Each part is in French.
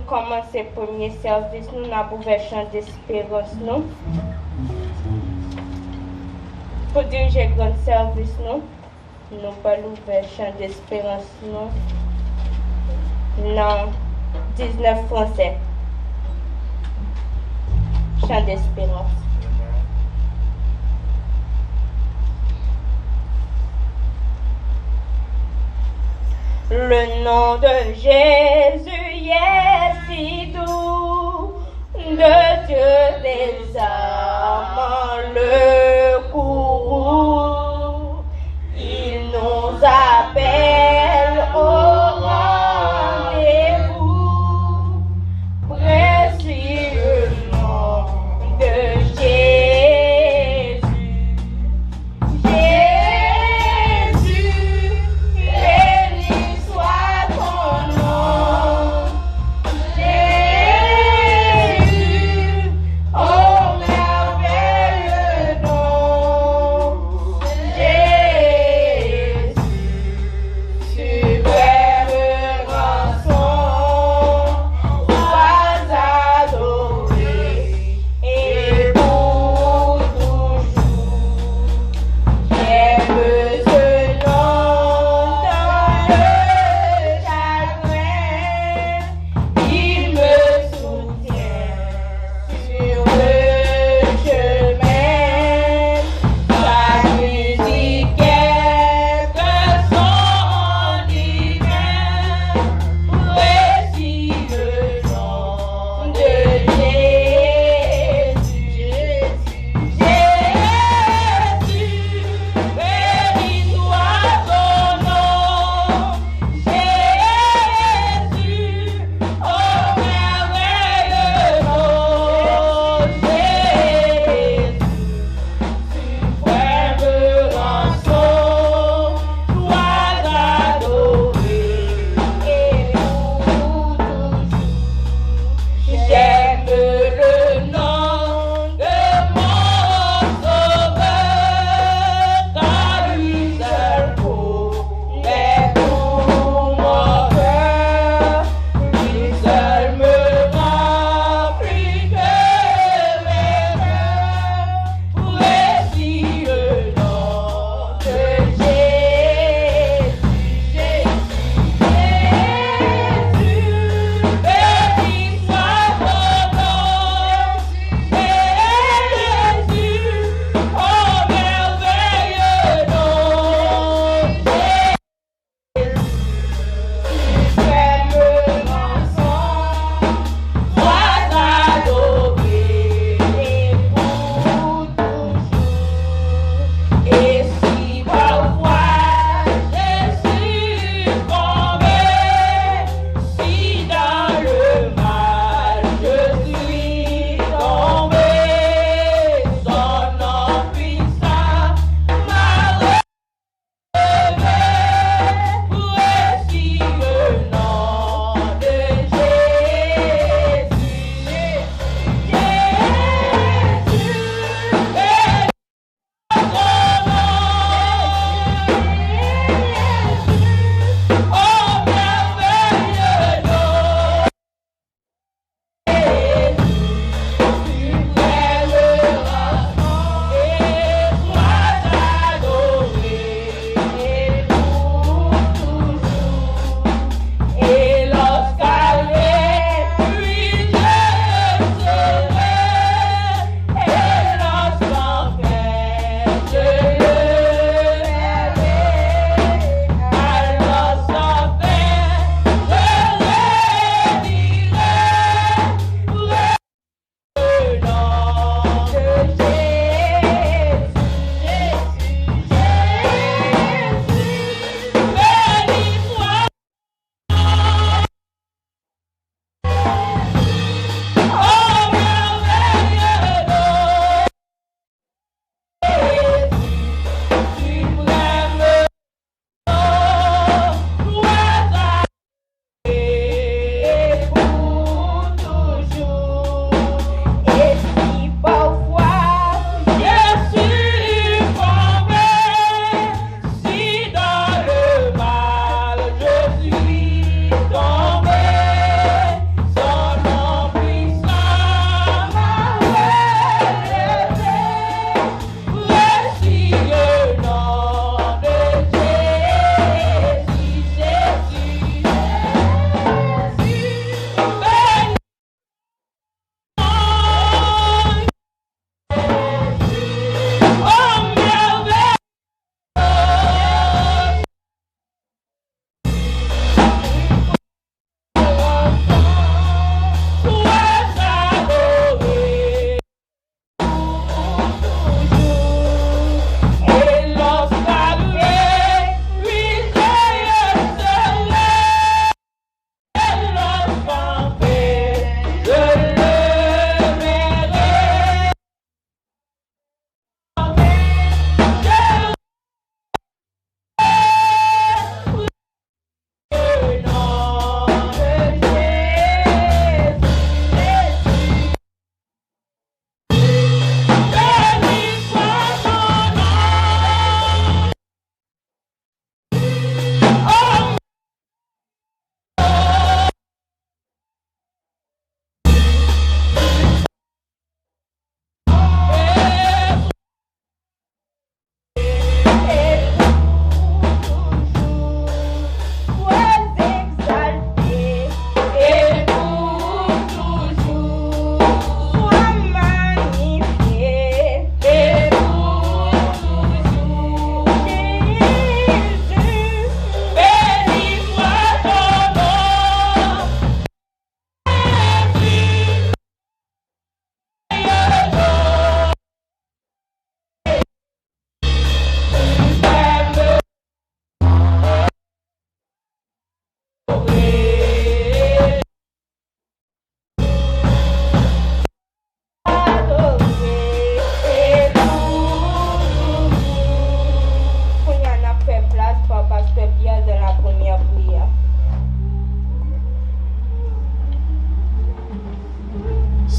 commencer le premier service, nous avons ouvert chant d'espérance, nous. Pour diriger le grand service, nous pas ouvert chant d'espérance, nous. Non, 19 français. Chant d'espérance. Le nom de Jésus est si doux, de Dieu des âmes le courroux. Il nous appelle au rendez-vous, précieux nom de Jésus. Jésus, béni soit ton nom.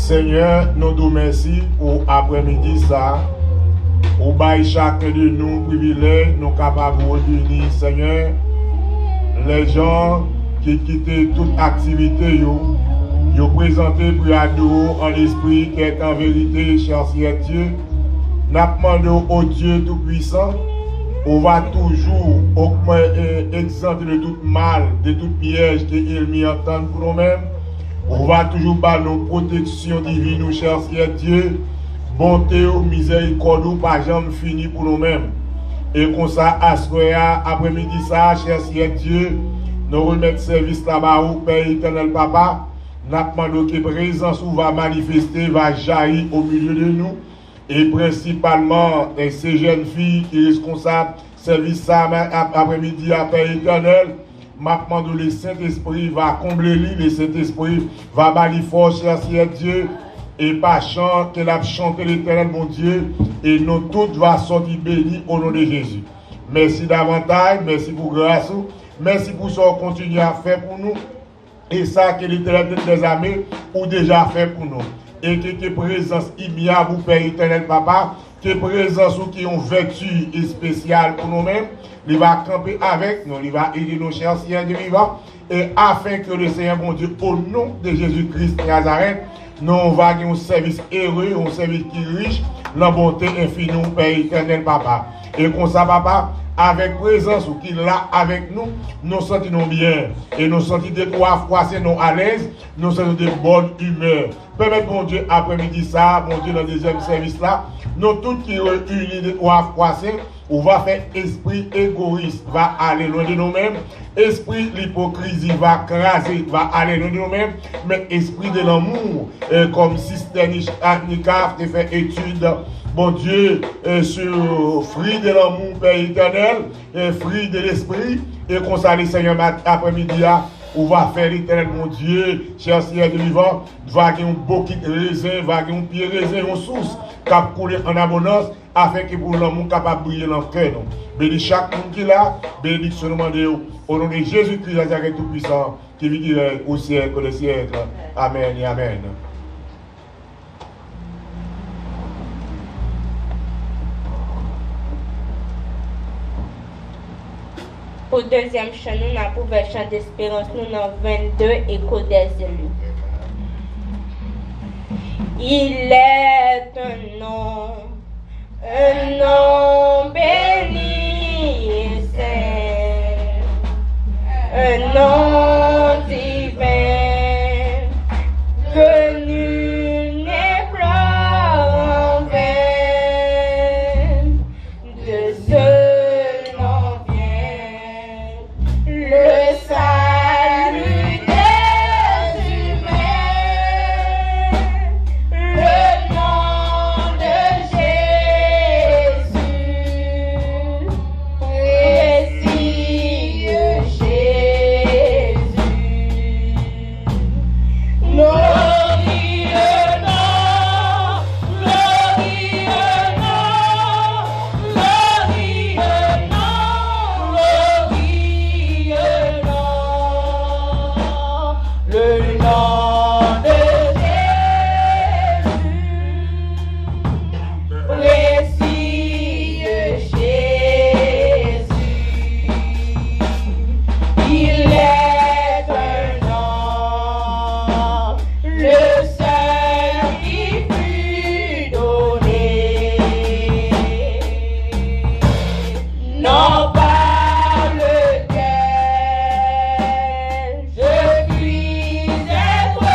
Seigneur, nous te remercions pour après-midi ça. Ou bail chacun de nous privilège, nous capables de réunir, Seigneur, les gens qui quittent toute activité, ils présenté pour adorer en l'esprit qui est en vérité, cher Dieu. Nous demandons au Dieu Tout-Puissant, on va toujours exempter de tout mal, de tout piège qu'il m'y entend pour nous-mêmes. On va toujours par nos protections divines, nous cher Dieu. Bonté ou miséricorde ou pas jamais fini pour nous-mêmes. Et comme ça, après-midi ça, cher Dieu, nous remettons service là-bas au Père éternel Papa. Nous demandons que présence va manifester, va jaillir au milieu de nous. Et principalement, ces jeunes filles qui sont responsables, service ça après-midi à Père éternel. Maintenant, le Saint-Esprit va combler lui, le Saint-Esprit va manifester, cher Dieu. Et pas chant qu'elle a chanté l'éternel mon Dieu, et nous tous va sortir bénis au nom de Jésus. Merci davantage, merci pour grâce, merci pour ce qu'on continue à faire pour nous, et ça que l'éternel des armées ou déjà fait pour nous. Et que présence immédiate vous Père éternel Papa, que présence ou qui ont vertu spéciale pour nous-mêmes, il va camper avec nous, il va aider nos chers Seigneur de vivant, et afin que le Seigneur mon Dieu, au nom de Jésus-Christ de Nazareth, nous avons un service heureux, un service qui est riche, la bonté infinie, Père éternel, Papa. Et comme ça, Papa, avec présence ou qui est là avec nous, nous sentons bien. Et nous sentons de trois fois, c'est nous à l'aise, nous sentons de bonne humeur. Permettez, mon Dieu, après-midi ça, mon Dieu, dans le deuxième service là, nous tous qui réunis de trois fois, on va faire esprit égoïste, va aller loin de nous-mêmes. Esprit l'hypocrisie va craser, va aller loin de nous-mêmes. Mais esprit de l'amour, comme système Nicaf, qui fait étude, mon Dieu, sur fruit de l'amour, Père éternel, fruit de l'esprit, et qu'on s'allie, Seigneur, après-midi, on va faire l'éternel, mon Dieu, cher Seigneur de vivant, va gagner un bouquet de raisin, va gagner un pied raisin, une source, qui a coulé en abondance, afin que pour l'amour capable de briller dans le cœur. Bénis chaque monde qui est là, bénédiction demandée au nom de Jésus-Christ, Nazareth Tout-Puissant, qui vit au siècle des siècles. Amen et Amen. Pour le deuxième chant, nous avons pour le chant d'espérance, nous avons 22 échos des élus. Il est un nom béni et saint, un nom divin que nul n'éprouve en vain. De ce nom vient le salut des humains. Le nom de Jésus, précieux Jésus. Par lequel je puis être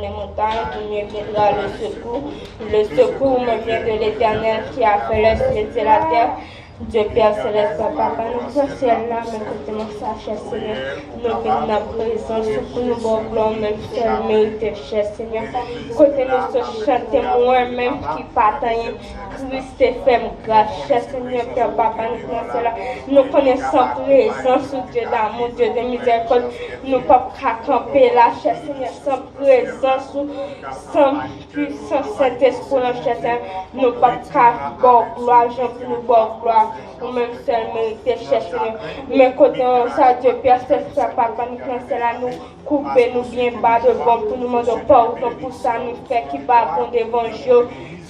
les montagnes, d'où me viendra le secours. Le secours me vient de l'Éternel qui a fait le ciel et la terre. Dieu Père Céleste, Papa, nous sommes ciel-là, mais côté mon cher Seigneur, nous venons dans la présence, pour nous bon même seul mérite, cher Seigneur. Côté nous sommes chanter moi-même qui partageons, Christ est fait grâce, cher Seigneur, Père Papa, nous sommes cela. Nous connaissons présence, Dieu d'amour, Dieu de miséricorde, nous ne pouvons pas camper là, cher Seigneur, sans présence, sans puissance, Saint-Esprit, cher Seigneur, nous ne pouvons pas bon gloire, Jean, pour nous bon gloire. Ou même seul mérité, cher Seigneur. Mais côté ça, Dieu Père, c'est ça, Papa, nous pensons là, nous couper, nous bien bas devant, pour nous demander pardon pour ça, nous fait qui va bon devant Dieu.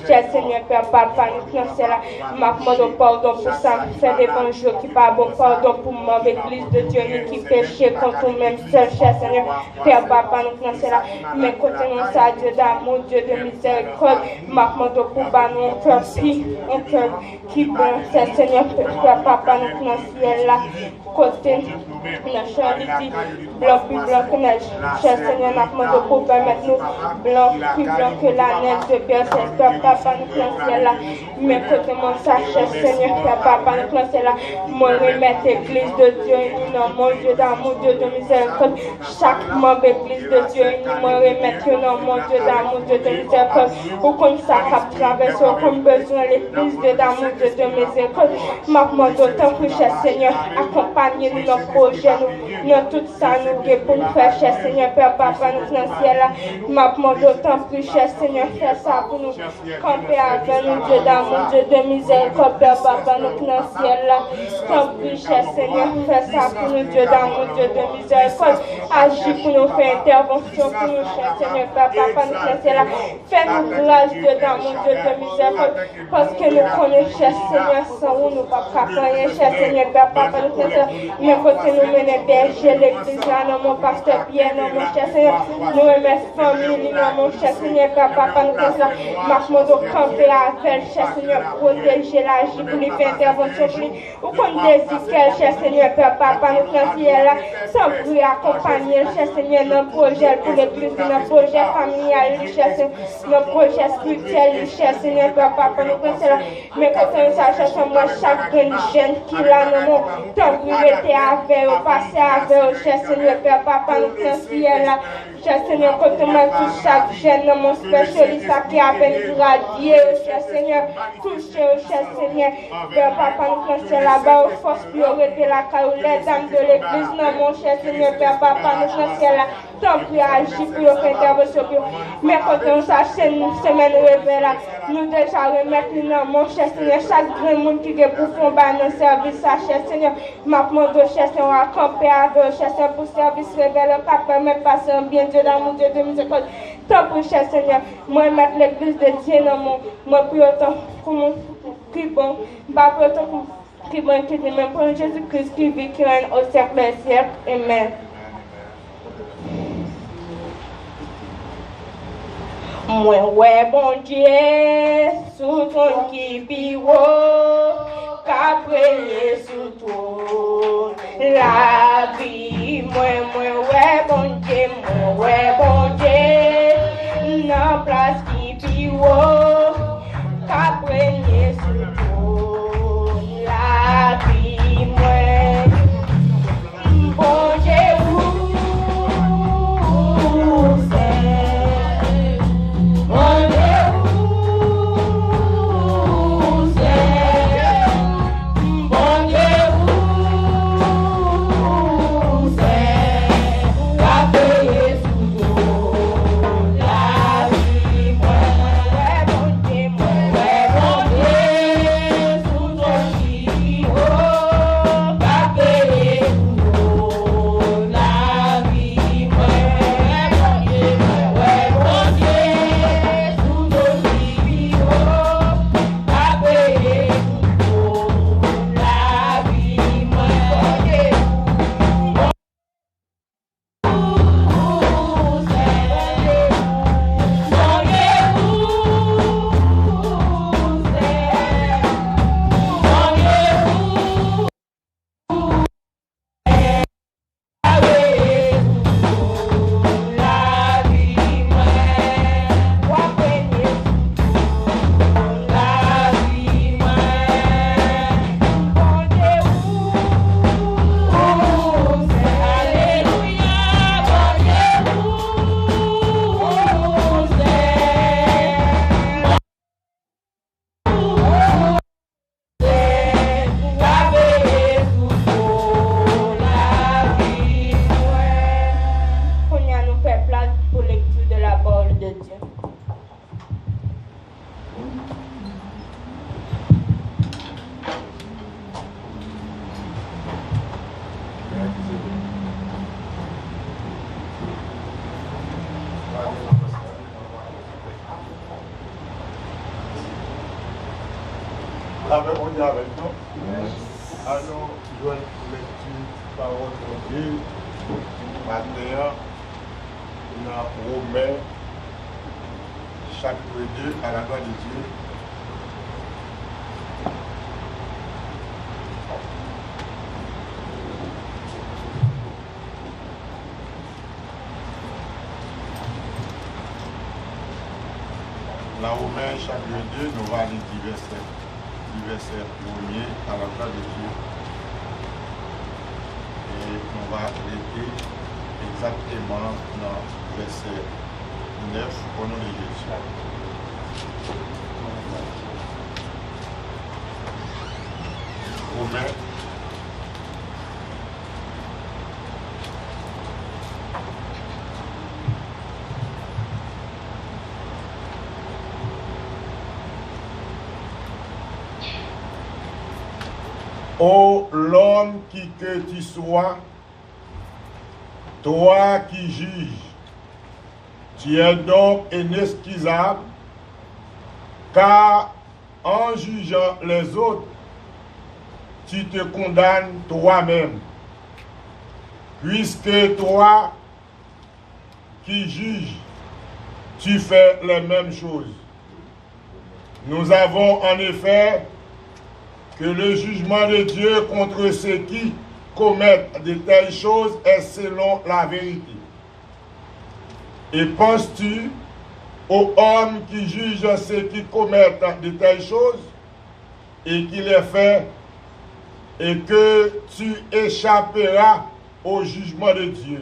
Cher Seigneur, Père, Papa, nous pensons là, ma demande pardon pour ça, nous fait devant Dieu qui va bon, pardon pour moi, l'église de Dieu, nous qui péché contre nous-mêmes, seul, cher Seigneur, Père, Papa, nous pensons là, mais côté ça, Dieu d'amour, Dieu de miséricorde, ma demande pour bas, nous, un cœur qui bon, cher Seigneur, Père, Papa, nous financiers là, côté, notre charité, blanc plus blanc que neige, cher Seigneur, nous demandons pour permettre nous, blanc plus blanc que la neige de Père, Père, Papa, nous financiers là, mais côté mon ça, cher Seigneur, Père, Papa, nous financiers là, moi remettre l'église de Dieu, nous, non, mon Dieu d'amour, Dieu de miséricorde, chaque membre d'église de Dieu, nous, moi remettre, non, mon Dieu d'amour, Dieu de miséricorde, pour qu'on s'accapte traverser, comme besoin l'église de d'amour, Dieu de miséricorde, ma demande autant que cher Seigneur, accompagnez-nous dans nos projets, nous, dans tout ça, nous, pour nous faire, cher Seigneur, Père, Papa, nous, financiers là, ma demande autant plus, cher Seigneur, faire ça pour nous, camper avec nous, Dieu d'amour, Dieu de miséricorde, Père, Papa, nous, financiers là, tant plus, cher Seigneur, faire ça pour nous, Dieu d'amour, Dieu de miséricorde, agir pour nous, faire intervention pour nous, cher Seigneur, Père, Papa, nous, financiers là, fais-nous grâce, Dieu d'amour, Dieu de miséricorde, parce que nous connaissons, cher Seigneur, sans vous, nous ne pouvons pas rien, cher Seigneur, Père, Papa, nous, financiers, mais côté nous mener berger l'église là, non, mon pasteur Pierre, non, mon cher Seigneur, nous remettons famille, non, mon cher Seigneur, Père, Papa, nous, financiers, marquons de camper avec, cher Seigneur, protéger la vie pour les faire intervention, ou qu'on désire qu'elle, cher Seigneur, Père, Papa, nous, financiers là, sans bruit, accompagner, cher Seigneur, dans le projet pour l'église, dans le projet familial, cher Seigneur, dans le projet spirituel, cher Seigneur, Père, Papa, nous, financiers là, mais quand on s'achète, moi, chaque jeune qui l'a, non, mon temps, vous mettez avec, vous passez avec, cher Seigneur, Père, Papa, nous, financiers là, cher Seigneur, quand on m'a touché chaque jeune, dans mon spécialiste, qui a peine radié, cher Seigneur, touché, cher Seigneur, Père, Papa, nous, financiers là-bas, aux forces priorité, la caille, les dames de l'église, non, mon cher Seigneur, Père, Papa, nous, financiers là, tant pis agir pour faire intervention, mais quand on s'achète une semaine réveillée là, nous déjà remettre, non, mon cher Seigneur, chaque grand monde qui est pour fond, dans le service, cher Seigneur, ma demande, cher Seigneur, à camper avec, cher Seigneur, pour service révélé, papa, même passer un bien Dieu d'amour, Dieu de miséricorde, tant pour cher Seigneur, moi, mettre l'église de Dieu dans mon plus autant, pour mon qui bon, pas pour autant, qui bon, qui dit même pour Jésus-Christ qui vit, qui règne au siècle des siècles, amen. Moi, ouais, bon Dieu, sous ton qui piwo, qu'après sous ton la vie. Moi, ouais, bon Dieu, moi, ouais, bon Dieu, dans place qui piwo, qu'après sous ton la vie. Moi, bon Dieu, avec on dit avec nous. Alors, je vais lecture parole de Dieu. Matin, dans Romains, chapitre 2, à la gloire de Dieu. Dans Romains chapitre 2, nous allons lire du verset 1er à la gloire de Dieu. Et on va arrêter exactement dans verset 9 au nom de Jésus. Romains. Ô l'homme qui que tu sois, toi qui juges, tu es donc inexcusable, car en jugeant les autres, tu te condamnes toi-même, puisque toi qui juges, tu fais les mêmes choses. Nous avons en effet que le jugement de Dieu contre ceux qui commettent de telles choses est selon la vérité. Et penses-tu aux hommes qui jugent ceux qui commettent de telles choses et qui les fait, et que tu échapperas au jugement de Dieu?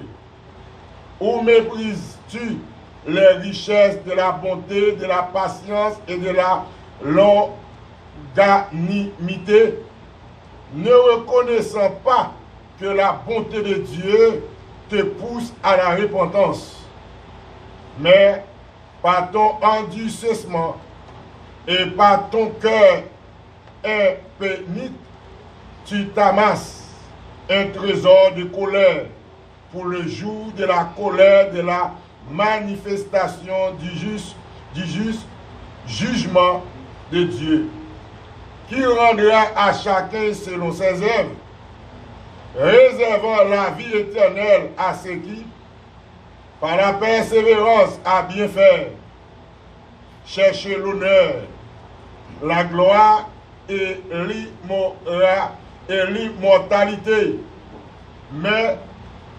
Ou méprises-tu les richesses de la bonté, de la patience et de la longanimité, ne reconnaissant pas que la bonté de Dieu te pousse à la repentance? Mais par ton endurcissement et par ton cœur impénible, tu t'amasses un trésor de colère pour le jour de la colère, de la manifestation du juste jugement de Dieu, qui rendra à chacun selon ses œuvres, réservant la vie éternelle à ceux qui, par la persévérance à bien faire, cherchent l'honneur, la gloire et l'immortalité, mais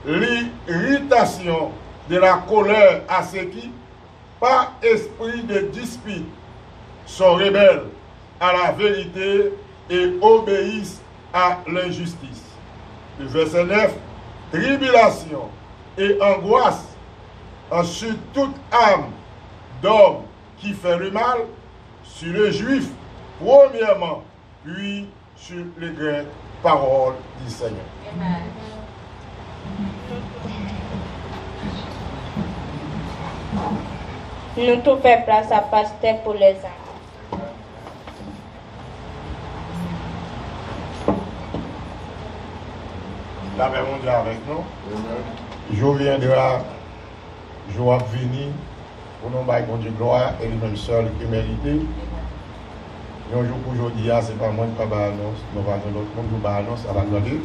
l'irritation de la colère à ceux qui, par esprit de dispute, sont rebelles à la vérité et obéissent à l'injustice. Le verset 9, tribulation et angoisse sur toute âme d'homme qui fait le mal, sur le juif premièrement, puis sur les grecs, parole du Seigneur. Amen. Nous tout fait place à pasteur pour les âmes. La paix mondiale avec nous. Je viendrai, je vais venir pour nous bailler bon Dieu gloire et lui-même seul qui mérite. Un jour aujourd'hui, ce n'est pas moi qui vais annonce, nous allons l'autre monde qui va annoncer à la gloire de Dieu.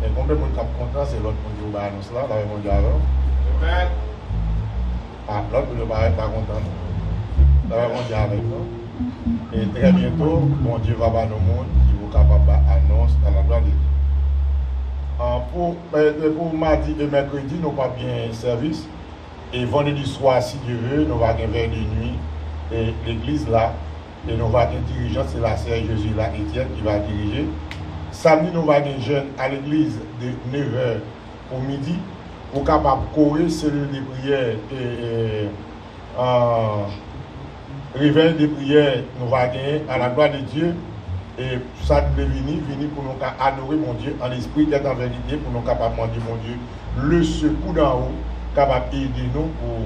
Et combien de monde qui est content, c'est l'autre monde qui va annoncer là, la paix mondiale. Amen. Ah, l'autre ne va pas content. La paix mondiale avec nous. Et très bientôt, mon Dieu va voir nos mondes qui vont capable d'annoncer à la gloire de Dieu. Pour mardi et mercredi, nous pas bien service. Et vendredi soir, si Dieu veut, nous allons vers de nuit et l'église là. Et nous allons avoir un dirigeant, c'est la sœur Jésus là, Étienne, qui va diriger. Samedi, nous allons avoir des jeunes à l'église de 9h au midi pour capable courir cellule de prière et réveil de prière, nous allons gagner à la gloire de Dieu. Et ça devait venir pour nous adorer mon Dieu en esprit et en vérité, pour nous capables de demander mon Dieu le secours d'en haut, capable d'aider nous pour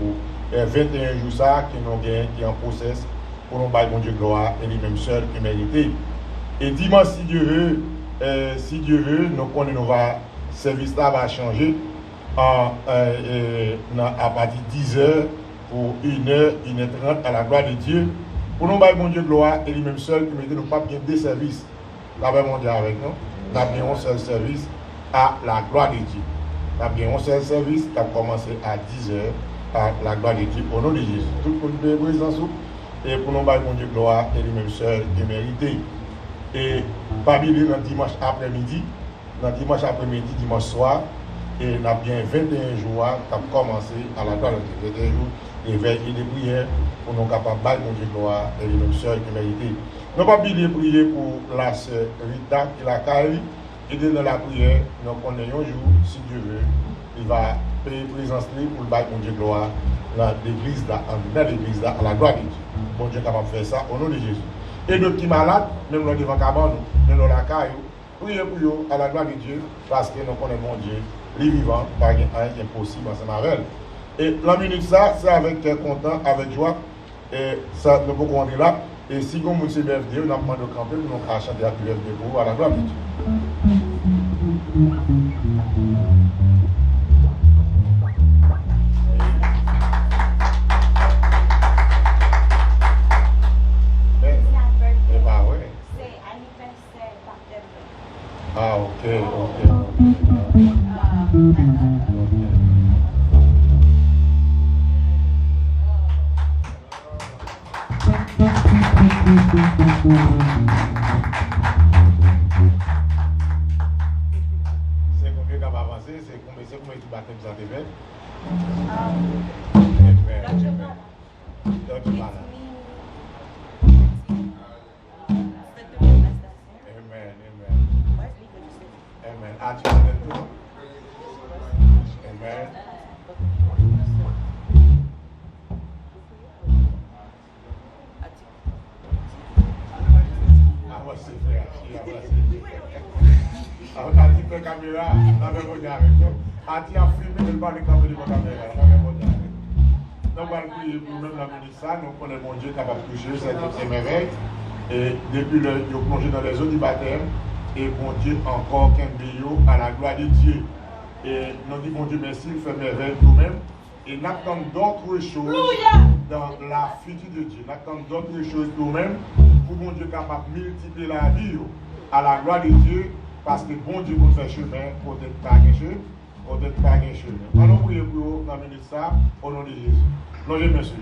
21 jours ça qui nous gagnent, qui en process, pour nous bailler mon Dieu gloire et lui-même seul qui mérite. Et dimanche, si Dieu veut, nous connaissons nos service là va changer à partir de 10h pour 1h, 1h30 à la gloire de Dieu. Pour nous, bon Dieu, gloire, et lui-même seul, qui mettait nous pas bien des services. La paix mondiale avec nous. Nous avons un seul service à la gloire de Dieu. Nous avons un seul service qui a commencé à 10h à la gloire de Dieu au nom de Jésus. Tout le monde est présent et pour nous, bon Dieu, gloire, et lui-même seul, qui mérité. Et parmi les dimanche après-midi, dimanche après-midi, dimanche soir, et nous avons bien 21 jours qui ont commencé à la gloire de Dieu. 21 jours, et veille et des prières pour nous capables de mon Dieu, gloire, et lui-même seul, qui mérité. Nous pas oublier de prier pour la sœur Rita qui la caille. Et dans la prière, nous connaissons un jour, si Dieu veut, il va payer présence pour le bail mon Dieu gloire dans l'église là, à la gloire de Dieu. Bon Dieu est capable de faire ça au nom de Jésus. Et d'autres qui sont malades, même dans devant cabane, même dans la caille, priez pour eux à la gloire de Dieu, parce que nous connaissons mon Dieu, les vivants, pas rien impossible ensemble avec elle. Et la minute ça, c'est avec content, avec joie, et ça, nous pouvons rentrer là. Et si vous avez un BFD, on a demandé de camper, nous allons chanter la BFD pour vous à la gloire de Dieu. Ah, ok. C'est combien qu'on va avancer? C'est combien tu baptêmes ça te fait? Amen. As tu connais tout? Amen. A ti pe caméra, on va regarder avec nous. A ti a filmé, il va les caméras de la caméra, on va regarder. Nous allons prier pour même la ministre, nous connaissons mon Dieu capable de toucher cette merveille. Et depuis le plongé dans les eaux du baptême, et bon Dieu encore qu'un bio à la gloire de Dieu. Et nous disons bon Dieu merci, il fait merveille nous-mêmes. Et nous attendons d'autres choses dans la future de Dieu. Nous attendons d'autres choses nous-mêmes pour bon Dieu capable de multiplier la vie à la gloire de Dieu. Parce que bon Dieu nous fait chemin, peut-être pas un chemin. Allons prier pour nous, dans ça, au nom de Jésus. Nous je merci.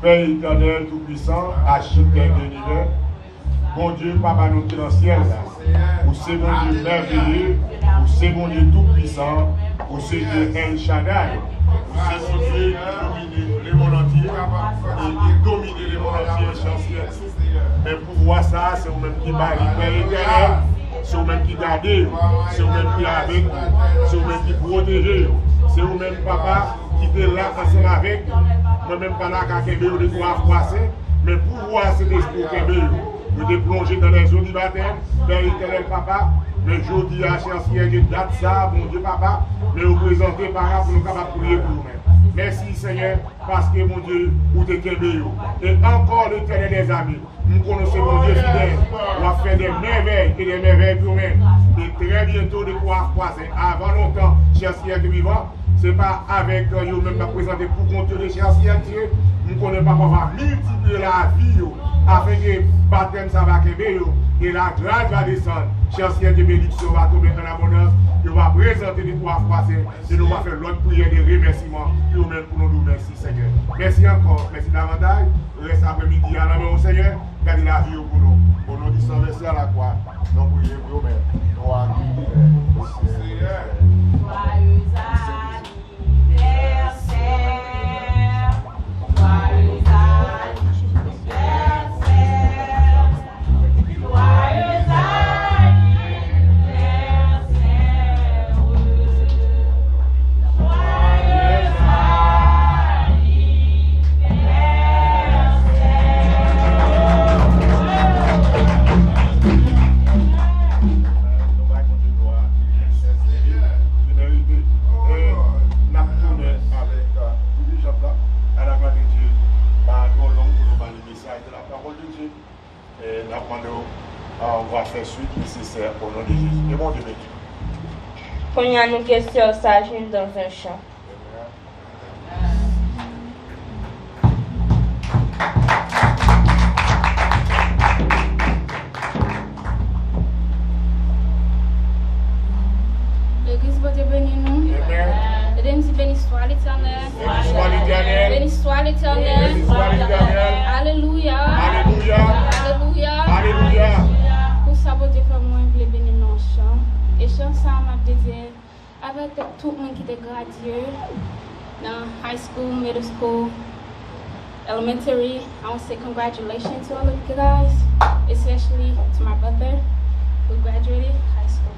Père éternel, tout-puissant, architecte de l'univers, bon Dieu, Papa nous qui est dans le ciel, vous c'est bon Dieu merveilleux, vous c'est bon Dieu tout-puissant, vous c'est Dieu El Shaddai, vous c'est bon Dieu qui domine le monde entier, et qui domine le monde entier, chancelier. Mais pour voir ça, c'est vous-même qui baille, Père éternel. C'est vous-même qui gardez, c'est vous-même qui est avec vous, c'est vous-même qui protégez, c'est vous-même, papa, qui est là ensemble avec nous. Moi-même, pas là, quand Kébé, on est froissé, mais pour voir cet esprit Kébé, nous sommes plongés dans les eaux du baptême, Père éternel, papa, le jour dit à Chancelier, je date ça, bon Dieu, papa, mais vous présentez par là pour nous capables de prier pour nous-mêmes. Merci Seigneur, parce que mon Dieu, vous êtes Kébé. Et encore l'éternel des amis. Nous connaissons mon Dieu fidèle. On va faire des merveilles et des merveilles pour nous. Et très bientôt, de pouvoir croiser. Avant longtemps, cher Seigneur de vivant, ce n'est pas avec vous-même qui présenter pour contrôler cher Seigneur Dieu. Nous ne connaissons pas comment multiplier la vie afin que le baptême ça va tomber et la grâce va descendre. Cher Seigneur de bénédiction va tomber en abondance. Nous va présenter les trois croisés et nous va faire l'autre prière de remerciement. Nous-mêmes pour nous merci Seigneur. Merci encore, merci davantage. Reste après-midi à la main au Seigneur. Gardez la vie pour nous. Pour nous qui sont versés à la croix. Nous prions pour nous-mêmes. Nous Seigneur. Joyeux anniversaire. Joyeux anniversaire. Joyeux on va faire suite nécessaire au nom de Jésus. Et bon Dieu béni. Quand il y a une question sage dans un champ. Amen. ensemble avec tout le monde qui était gradué dans high school, middle school, elementary. I want to say congratulations to all of you guys, especially to my brother who graduated high school.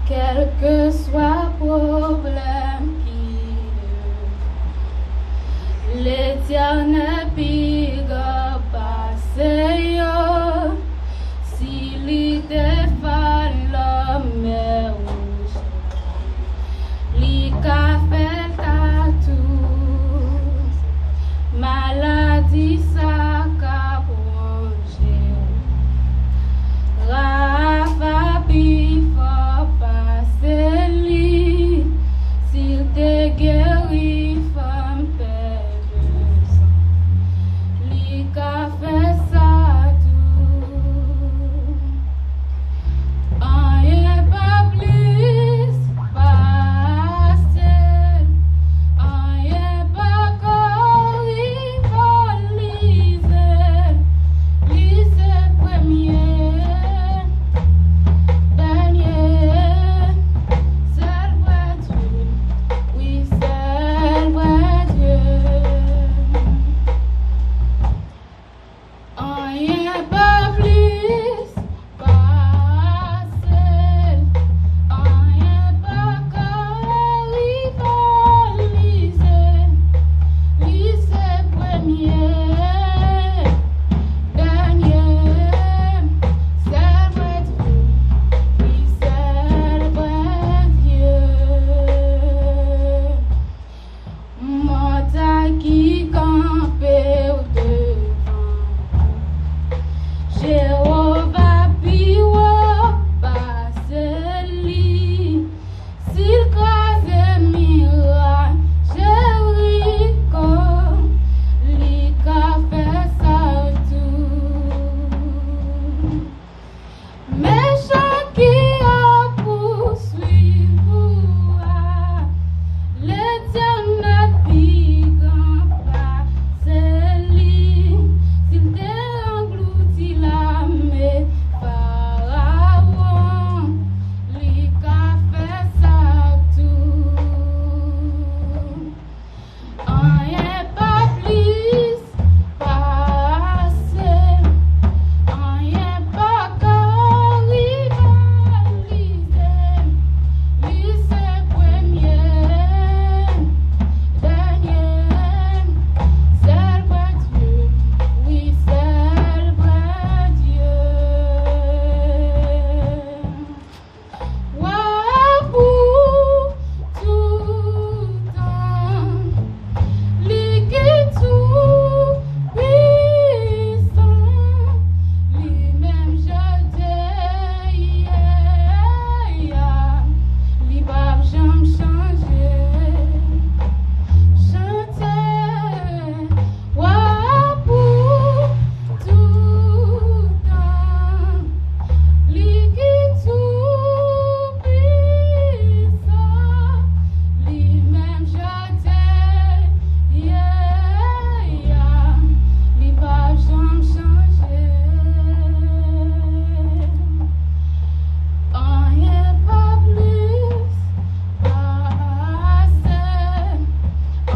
Quel que soit le problème l'Éternel piga passer. S'il défend la mer rouge, l'Ika fait à tout, maladie ça qu'a plongé. Rafa pifa passer li, s'il te guérit femme perdue. L'Ika fait ça tout. Rien pas plus passé, rien pas corrigé, lisez premier, dernier, seul vrai Dieu, oui seul vrai Dieu. Rien pas plus passé, rien pas corrigé, lisez premier, dernier, seul vrai Dieu, oui seul vrai Dieu. Montagne qui campait au devant, Jéhovah piwa paseli, s'il crase miracle, Jéricho, l'Ika fait ça tout. Méchant qui a poursuivi, l'Éternel pigan paseli, s'il englouti la mer Pharaon, l'Ika fait ça tout. Rien pas plus passé, rien pas corrigé, lisez premier, dernier, seul vrai Dieu, oui seul vrai Dieu. Wabou tout temps, liquide tout puissant, lui-même jeté hier, lui va jamais changer. Chantez, wabou tout temps, liquide tout puissant, lui-même jeté hier, lui va jamais changer. Rien pas plus passé,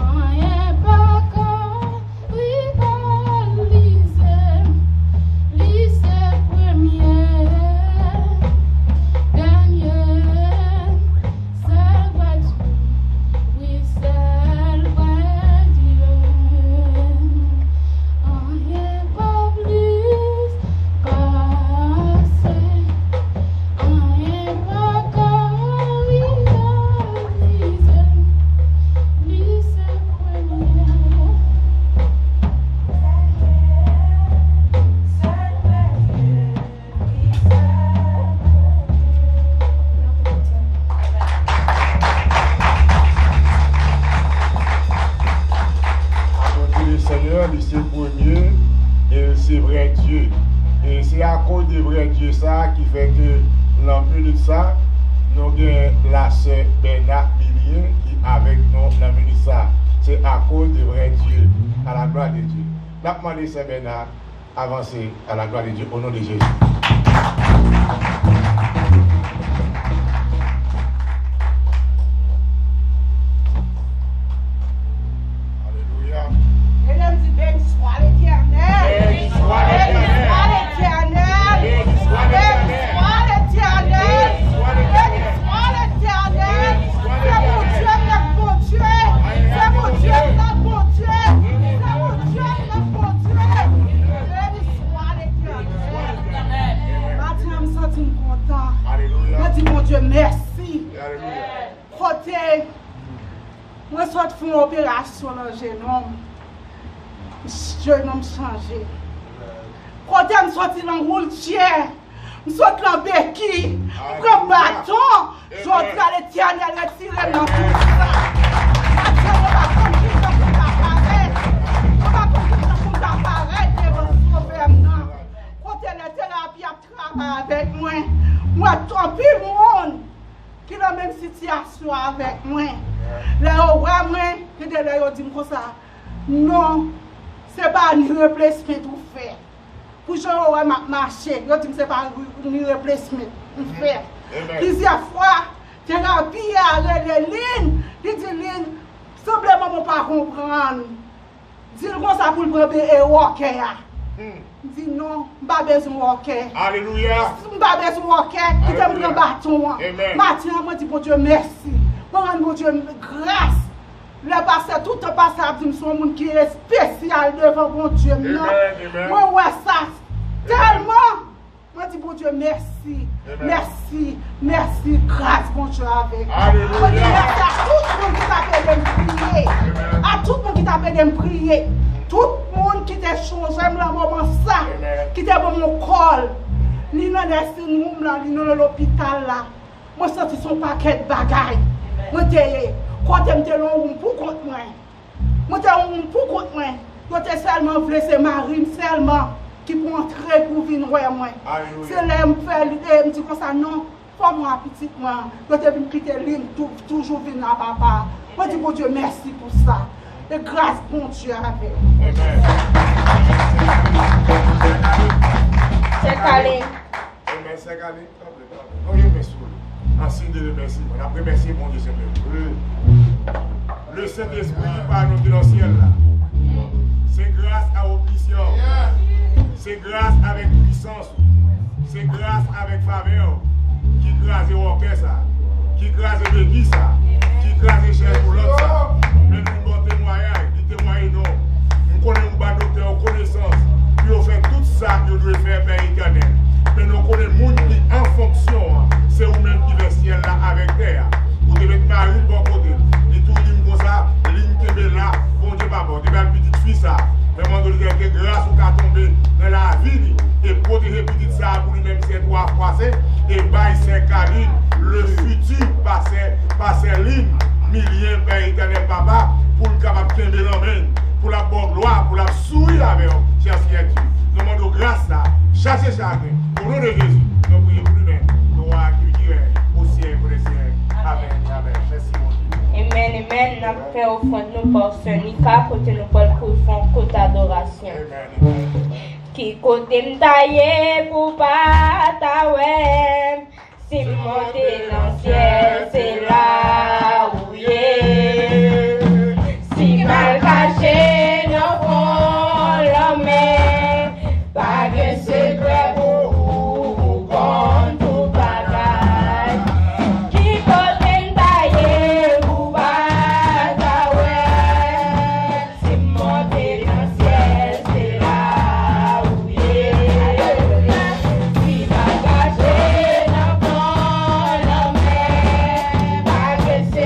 rien pas corrigé, lisez premier, dernier, seul vrai Dieu, oui seul vrai Dieu. Rien pas plus passé, rien pas corrigé, lisez premier. Apporter le Seigneur, lui c'est premier, et c'est vrai Dieu. Et c'est à cause de vrai Dieu ça qui fait que l'an plus de ça, nous avons la sœur Bernard Millier qui avec nous dans le ministère. C'est à cause de vrai Dieu, à la gloire de Dieu. Nous avons demandé sœur Bernard avancer à la gloire de Dieu au nom de Jésus. Alléluia. Béni soit l'Éternel. Béni soit l'Éternel. Béni soit l'Éternel. Béni soit l'Éternel. C'est mon Dieu, notre bon Dieu. C'est mon Dieu, notre bon Dieu. C'est mon Dieu, notre bon Dieu. Béni soit l'Éternel. Maintenant, je me sens content. Alléluia. Je dis, mon Dieu, merci. Alléluia. Côté, moi, je suis fait une opération dans le génome. Je n'ai pas changé. Quand je suis sorti dans le wheelchair, je suis sorti dans le béquille, je prends le bâton, je dis à l'Éternel, retirer dans tout ça. On va continuer pour t'apparaître. On va continuer pour t'apparaître devant ce gouvernement. Quand la thérapie a travaillé avec moi, moi, tant pis monde qui est dans la même situation avec moi. Là, on voit moi, qui derrière, dit comme ça, non. C'est pas ni replacement tout fait. Pour que je marcher, je dis que ce n'est pas ni replacement tout fait. Plusieurs fois, thérapie a les lignes, il dit lignes, simplement pour ne pas comprendre. Dis comme ça pour le premier et walker. Dis non, je n'ai pas besoin de walker. Alléluia. Je n'ai pas besoin de walker, qui te prend bâton. Maintenant, je dis bon Dieu merci. Bon Dieu grâce. Le pasteur, tout le pasteur dit que je suis un monde qui est spécial devant mon Dieu. Non. Moi, ouais, ça, tellement. Moi, je dis, bon Dieu, merci. Merci. Merci. Grâce, bon Dieu, avec. Alléluia. Merci à tout le monde qui t'appelle de me prier. À tout le monde qui t'appelle de me prier. Tout le monde qui t'a changé, dans le moment ça, qui t'a bon mon col. Li dans les signes, li dans l'hôpital là. Moi, je senti son paquet de bagailles. Moi, quand je suis pour contre moi, je suis pour contre moi. Je suis seulement voulu, c'est Marie seulement qui peut entrer pour venir voir moi. C'est là que je me dis comme ça, non, pas moi, petite moi. Je suis venu quitter l'île, toujours venir à papa. Je dis, bon Dieu, merci pour ça. Et grâce, bon Dieu, avec. C'est calé. Amen, c'est calé. Non, il est en signe de remerciement. Après, merci, mon Dieu, Seigneur. Le Saint-Esprit par nous dans le ciel là. C'est grâce à l'opposition. C'est grâce avec puissance. C'est grâce avec faveur. Qui grâce au cœur ça. Qui grâce l'église ça. Qui grâce cher pour l'autre ça. Mais nous bon témoignage. Nous témoignons non. Nous connaissons un docteur en connaissance. Puis on fait tout ça que nous devons faire Père éternel. Mais nous connaissons le monde qui en fonction. C'est vous-même qui le ciel là avec terre. Vous devez être marié de bon côté. Et tout dit comme ça, ligne qui est là, bon Dieu pas bon. Tu vas petite fille ça. Mais mon Dieu, que grâce ou qu'à tomber dans la vie et protéger petite ça pour lui-même ses droits froissés. Et bail ses carines, le futur passer ligne, milliers Père éternel papa, pour le capable de tomber dans main, pour la bonne gloire, pour la sourire avec eux, cher Seigneur. Nous demandons grâce là, chasser chacun. Au nom de Jésus, nous prions pour lui-même. Amen, amen. Merci, mon Dieu. Amen, amen. Nous avons fait offrande nous par ce Nika, côté nous pour le côté d'adoration. Qui côté m'taillé pour pas t'aouer. Si monter dans le ciel, c'est là où il est. Si mal caché, nous prend la main. Pas de secret pour vous, contre tout bagage. Qui côté m'taillé pour pas t'aouer. Si monter dans le ciel, c'est là où il est. Si mal caché, nous prend la main. Pas de secret.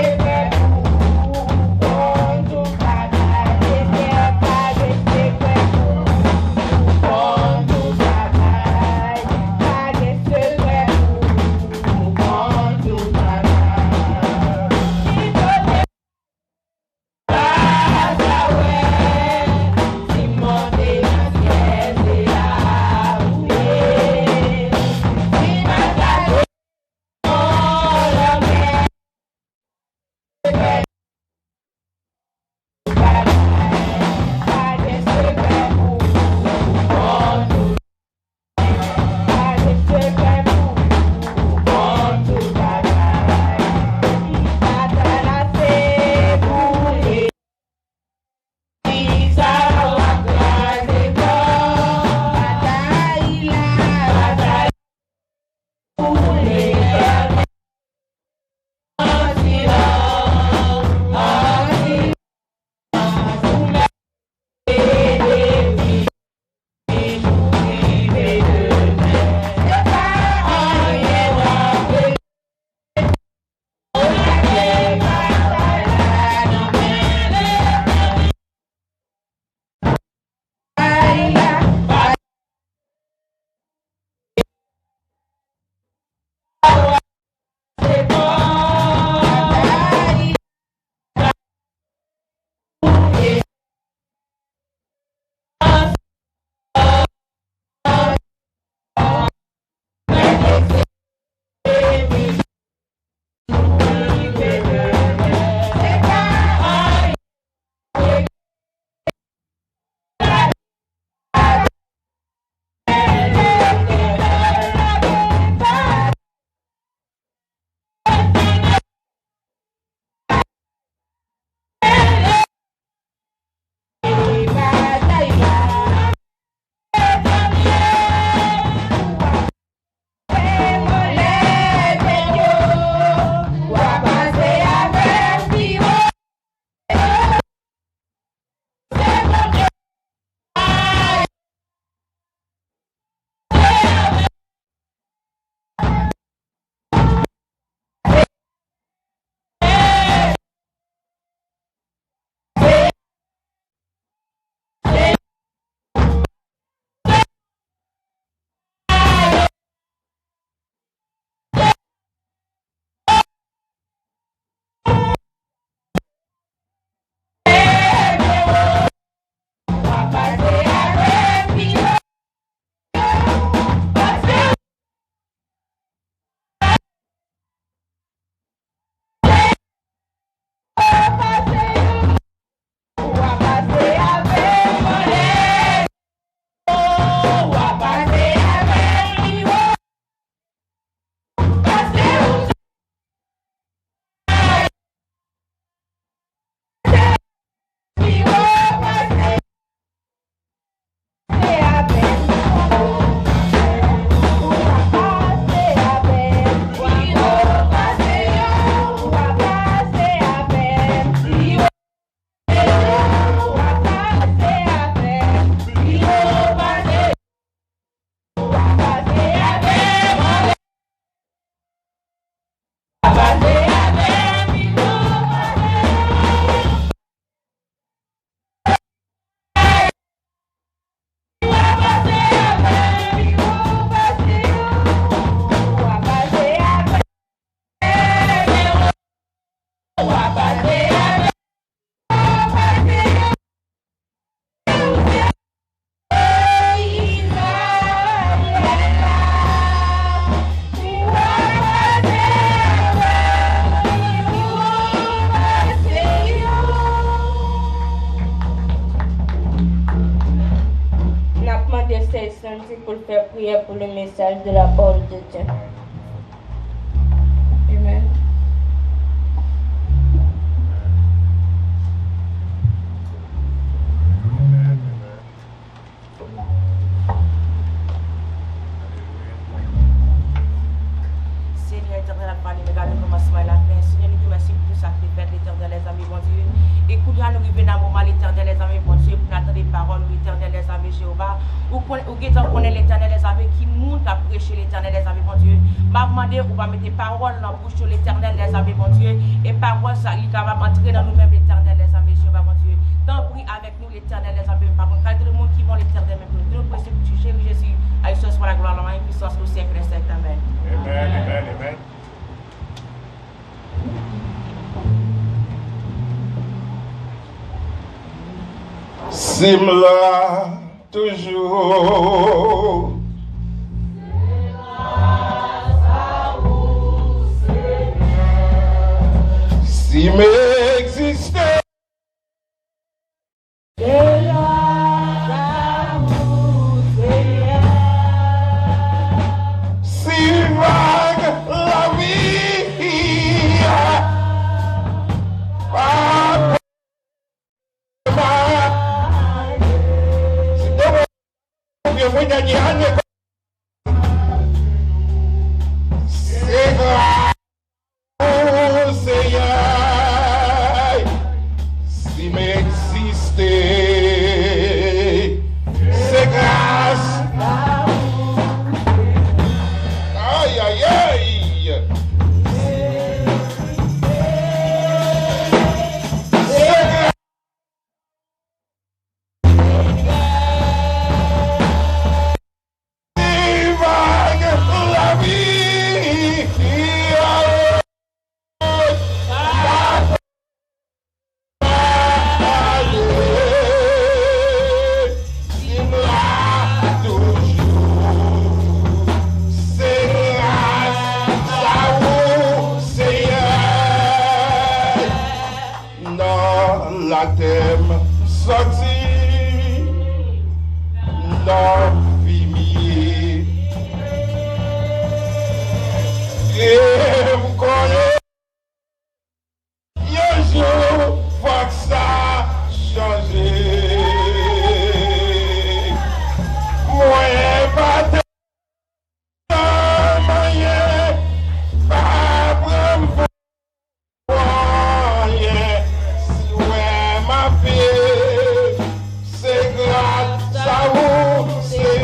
Pour faire prière pour le message de la parole de Dieu. Amen. Seigneur éternel, à parler, regarde le commencement et la fin. Seigneur, nous te remercions pour tout ça que tu fais, l'éternel, les amis, bon Dieu. Écoute, nous arrivons dans un moment, l'éternel, les amis, bon Dieu, pour attendre des paroles, l'éternel, les amis, Jéhovah. Ou connaît l'éternel, les amis, qui monte à prêcher l'éternel, les amis, bon Dieu. M'a demandé, ou va mettre des paroles dans la bouche de l'éternel, les amis, bon Dieu. Et paroles, ça, il va entrer dans nous-mêmes, l'éternel, les amis, Jéhovah, bon Dieu. Tant pis avec nous, l'éternel, les amis, par contre, tout le monde qui vont l'éternel, même nous pressons pour tu chéris Jésus. À ce soit la gloire, la puissance, au siècle des siècles. Amen. Amen, amen, amen. Simla toujours. Si m'existait, si vague la vie, pas c'est grâce au Seigneur, si m'existait, c'est grâce. Aïe, aïe, aïe. C'est grâce. La vie, la thème sorti dans fumier et vous connaissez un jour faut que ça change moi pas de moyen pas prendre c'est grâce à vous, c'est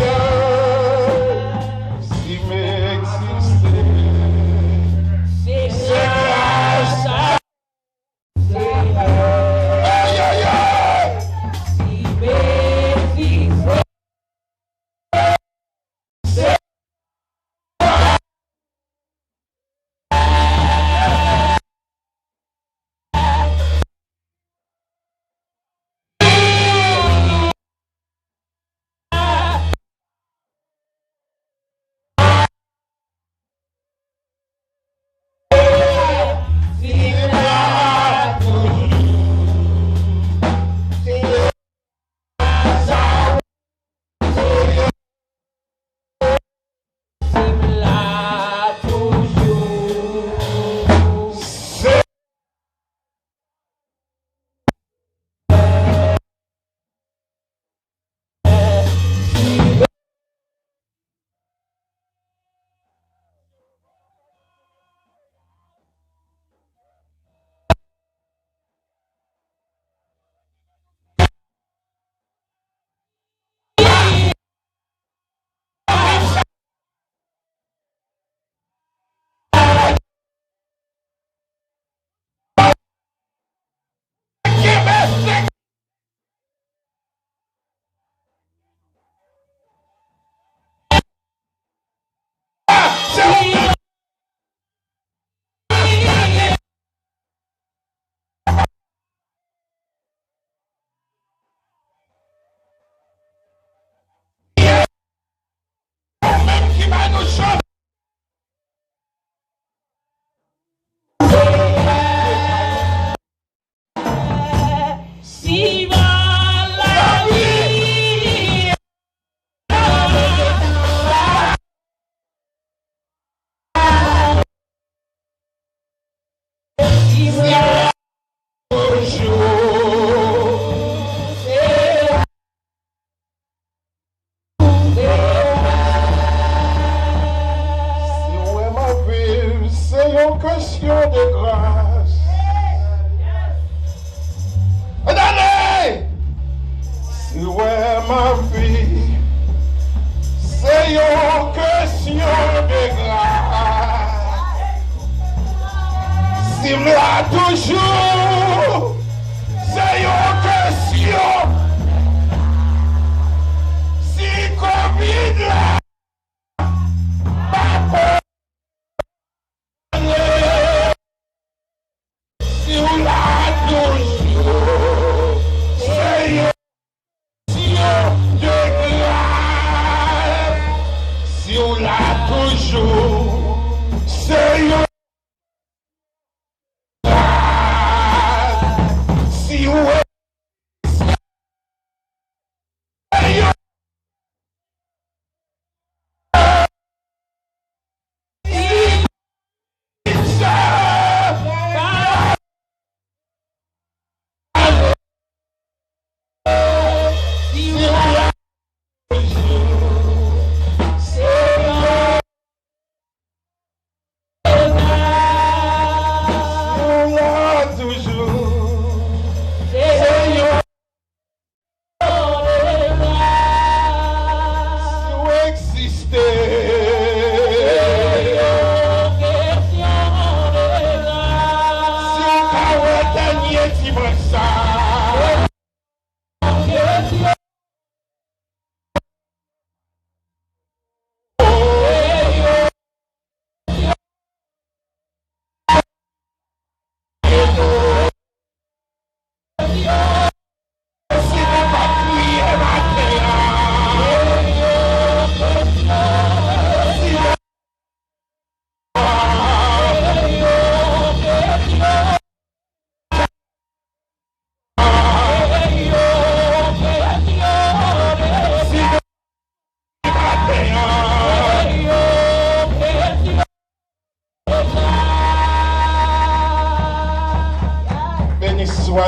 là toujours. C'est une question. Si Covid là, pas si on l'a toujours. C'est une question de grâce. Si on l'a toujours. C'est une si on est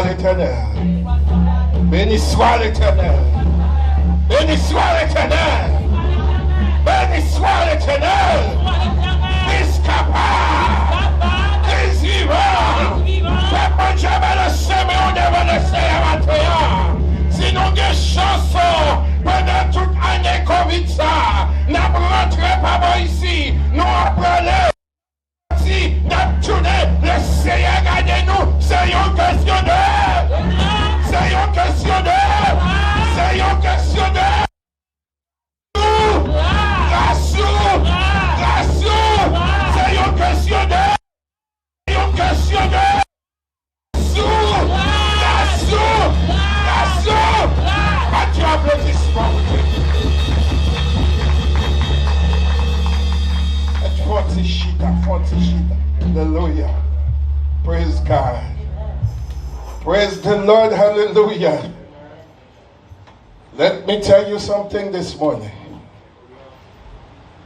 l'Éternel. Béni soit l'Éternel. Béni soit l'Éternel. Béni soit l'Éternel. Fils capable. Fils vivant. Fais pas jamais le semer, on devait le semer à matin. Si nous avons des chansons pendant toute année Covid, ça, nous ne rentrons pas ici. Nous apprenons. Si nous tournons, le Seigneur gagne nous. C'est une question de. C'est une question de. C'est une question de. C'est une question de. C'est une question de. Pas de applaudissement. Hallelujah. Praise God. Praise the Lord. Hallelujah. Let me tell you something this morning.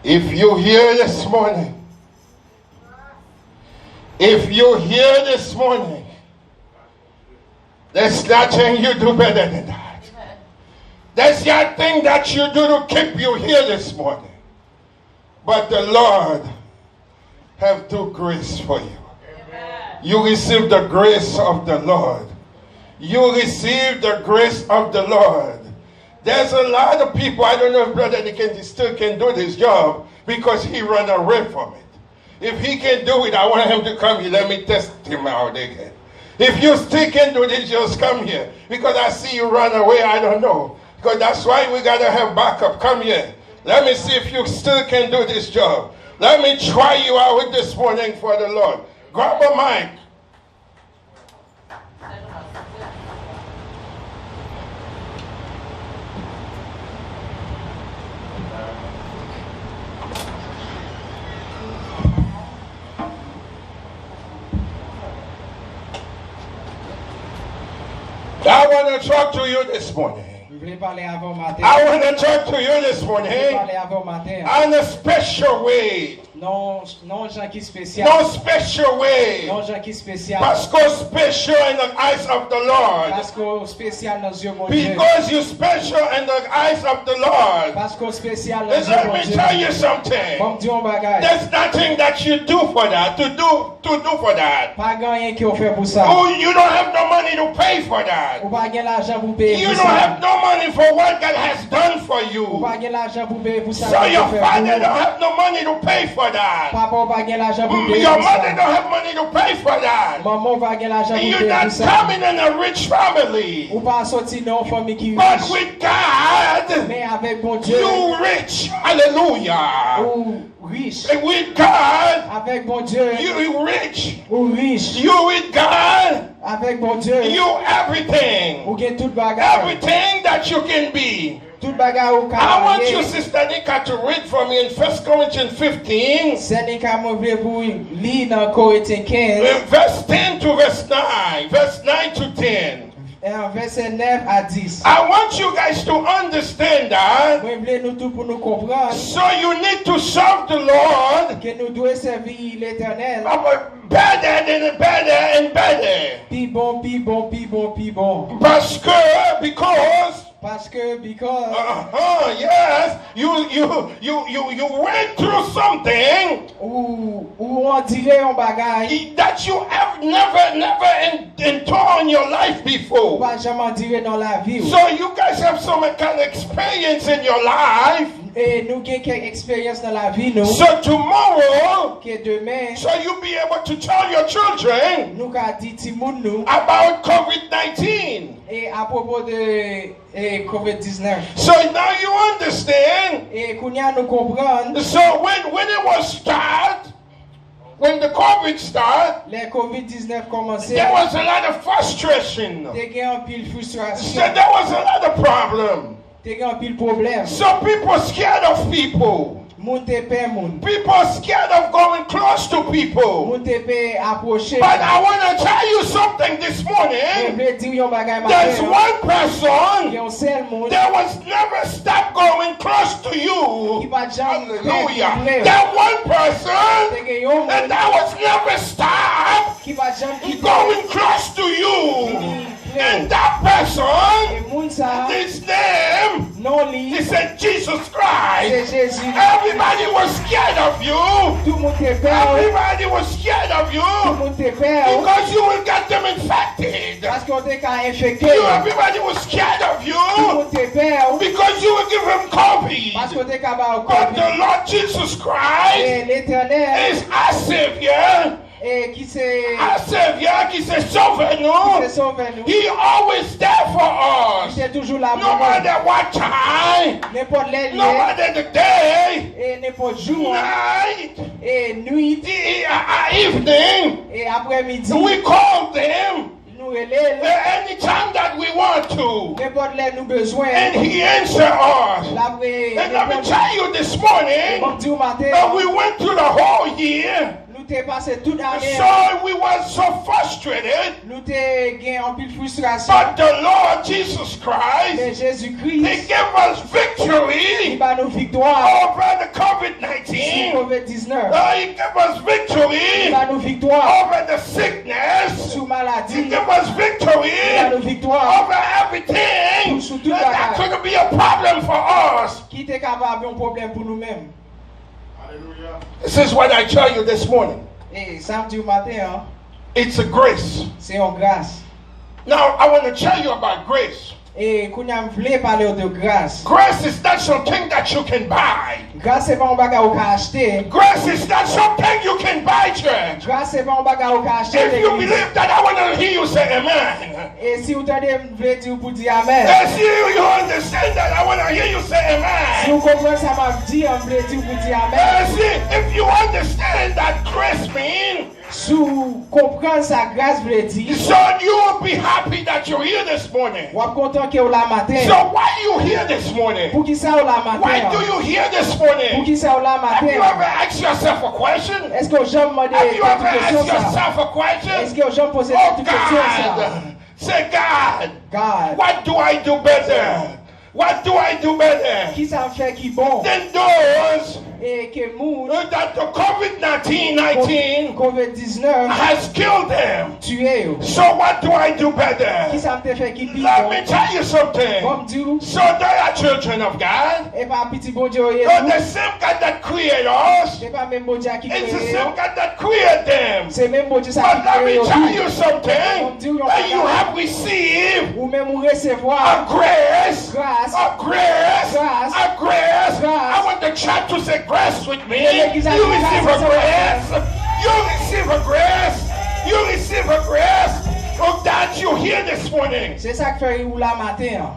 If you hear this morning, there's nothing you do better than that. There's nothing that you do to keep you here this morning. But the Lord have do grace for you. You receive the grace of the Lord. You receive the grace of the Lord. There's a lot of people, I don't know if Brother Nick still can do this job because he ran away from it. If he can do it, I want him to come here. Let me test him out again. If you still can do this, just come here. Because I see you run away, I don't know. Because that's why we got to have backup. Come here. Let me see if you still can do this job. Let me try you out this morning for the Lord. Grab a mic. I want to talk to you this morning. I want to talk to you this morning in a special way. Non spécial. No special way. Spécial. Parce que special in the eyes of the Lord. Parce que spécial dans les yeux mon Dieu. Because you special in the eyes of the Lord. Parce que spécial dans les yeux Let mon me Dieu. tell you something. Bon Dieu on bagaille. There's nothing that you do for that, to do for that. Pas rien qui on fait pour ça. Oh, you don't have no money money to pay for that. Ou pa gen l'argent pou payer You pour don't ça. have no money for what God has done for Ou you. pa gen l'argent pour payer pour ça. So your que father fait don't pour have no money to pay for that. Papa ou pa gen l'argent pour payer Your pour mother ça. don't have money to pay for that. Maman ou pa gen l'argent pour You're payer not pour ça. coming in a rich family. Ou pa sorti dans une famille qui But riche. with God, Mais avec bon Dieu, you rich. Hallelujah. ou riche. And with God, Avec bon Dieu, you rich. ou riche. You with God, Avec bon Dieu, you everything. ou gen tout bagage. Everything that you can be. Tout bagage ou I want you, ka. Sister Nika, to read for me in 1 Corinthians 15, C'est ni ka mwen vle pou li dans Corinthiens 15, verse 10 to verse 9. Verse 9 to 10. verset 9 à 10. I want you guys to understand that. Mwen vle nou tout pour nous comprendre So you need to serve the Lord que nous devons servir l'Éternel. better and better and better. Pi bon, pi bon, pi bon, pi bon. Parce que, because Because yes, you went through something ou on dirait un bagage that you have never endured in your life ou before. pas jamais dirait dans la vie. So you guys have some kind of experience in your life. Et nous avons quelques expériences dans la vie, nous. So tomorrow, Que demain, so you'll be able to tell your children nous avons dit ti moun nous. about COVID-19. Et à propos de COVID-19. So now you understand. Et kounya nous comprendre, So when it was when the COVID started, les COVID-19 commençaient, there was a lot of frustration. t'es gen un pile So frustration, there was a lot of problem. t'es gen un pile problème. So people scared of people. Moun te pe moun. People scared of going close to people. Moun te pe approcher. But I want to tell you something this Mwen morning. vle di yon bagay There's matin. one person Yon sel moun that was never stop going close to ki you. pa jam Hallelujah. pe That one person Te gen yon and moun that was never stop ki pa jam ki going close to you. And that person, E moun sa, his name, non he li, said Jesus se Christ. Jésus. Everybody was scared of you. Tout moun te pe, Everybody was scared of tout you moun te pe, because you will get them infected. paske on te ka infekte. Everybody was scared of Tout you moun te pe, because you will give him COVID. paske on te ka ba ou But COVID. the Lord Jesus Christ Et l'Éternel, is our Savior. et qui se Our Savior qui s'est sauvé nous. sauve nous, He always there for us. c'est toujours là No pour nous. matter what time, N'importe les no matter the day, et n'importe jour, night, et nuit, evening, et après-midi, we call them nous relève, anytime that we want to. n'importe les nous besoin, And He answers us. la vraie, And let me tell you this morning, comme dit au matin, that we went through the whole year. nous t'ai passé toute l'année, So we were so frustrated. nous t'ai gagné en pile frustration, But the Lord Jesus Christ, mais He Jésus-Christ, gave us il victory va nous victoire over the sur COVID-19. COVID-19, He gave us il victory va nous victoire over the sickness. sur He maladie, gave us il va victory nous victoire over everything Sur tout that bagage. could be a problem for us. qui t'est capable un problème pour nous-mêmes. This is what I tell you this morning. Et samedi au matin, hein, It's a grace. c'est en grâce. Now, I want to tell you about grace. Et qu'on a voulu parler de grâce. Grace is not something that you can buy. Grâce c'est pas un bagage qu'on peut acheter. Grace is not something you can buy, church. Grâce c'est pas un bagage qu'on peut acheter. If you l'église. believe that, I want to hear you say amen. Et si vous entendez, vous voulez dire pour dire amen. If you understand that, I want to hear you say Si amen. vous comprenez ça m'a dit, vous voulez dire pour dire amen. If you understand that grace means, Si vous comprenez sa grâce, vous voulez dire, so you will be happy that you're here this morning. vous êtes content que vous la matin. So why you here this morning? Pour qui ça vous la Why do matin? you here this Pour morning? qui ça vous la Have you ever matin? asked yourself a question? Est-ce que j'ai demandé Have you ever cette question asked ça? yourself a Est-ce question? que j'ai posé Oh cette question ça? God, say God, God, what do I do better? What do I do better qui ça fait qui bon? than those Et que moun, that the COVID-19 COVID-19 has killed them? tué yo. So what do I do Qui better? ça me fait qui pire Let bon? me tell you something. Comme dit, So they are children of God. et pas petit bon Dieu, But the same God that created us, c'est pas même bon Dieu qui it's the crée same God that created them. c'est même bon Dieu ça But qui let crée me yo. tell you something. That you have receive ou même ou a recevoir grace, grâce, a grace, Grace. a grace. Grace. I want the church to say grace with me. Et l'église a You dit receive grâce, a grace. You receive a grace. You receive a grace. Of that you hear this morning. c'est ça que fait ou la matin.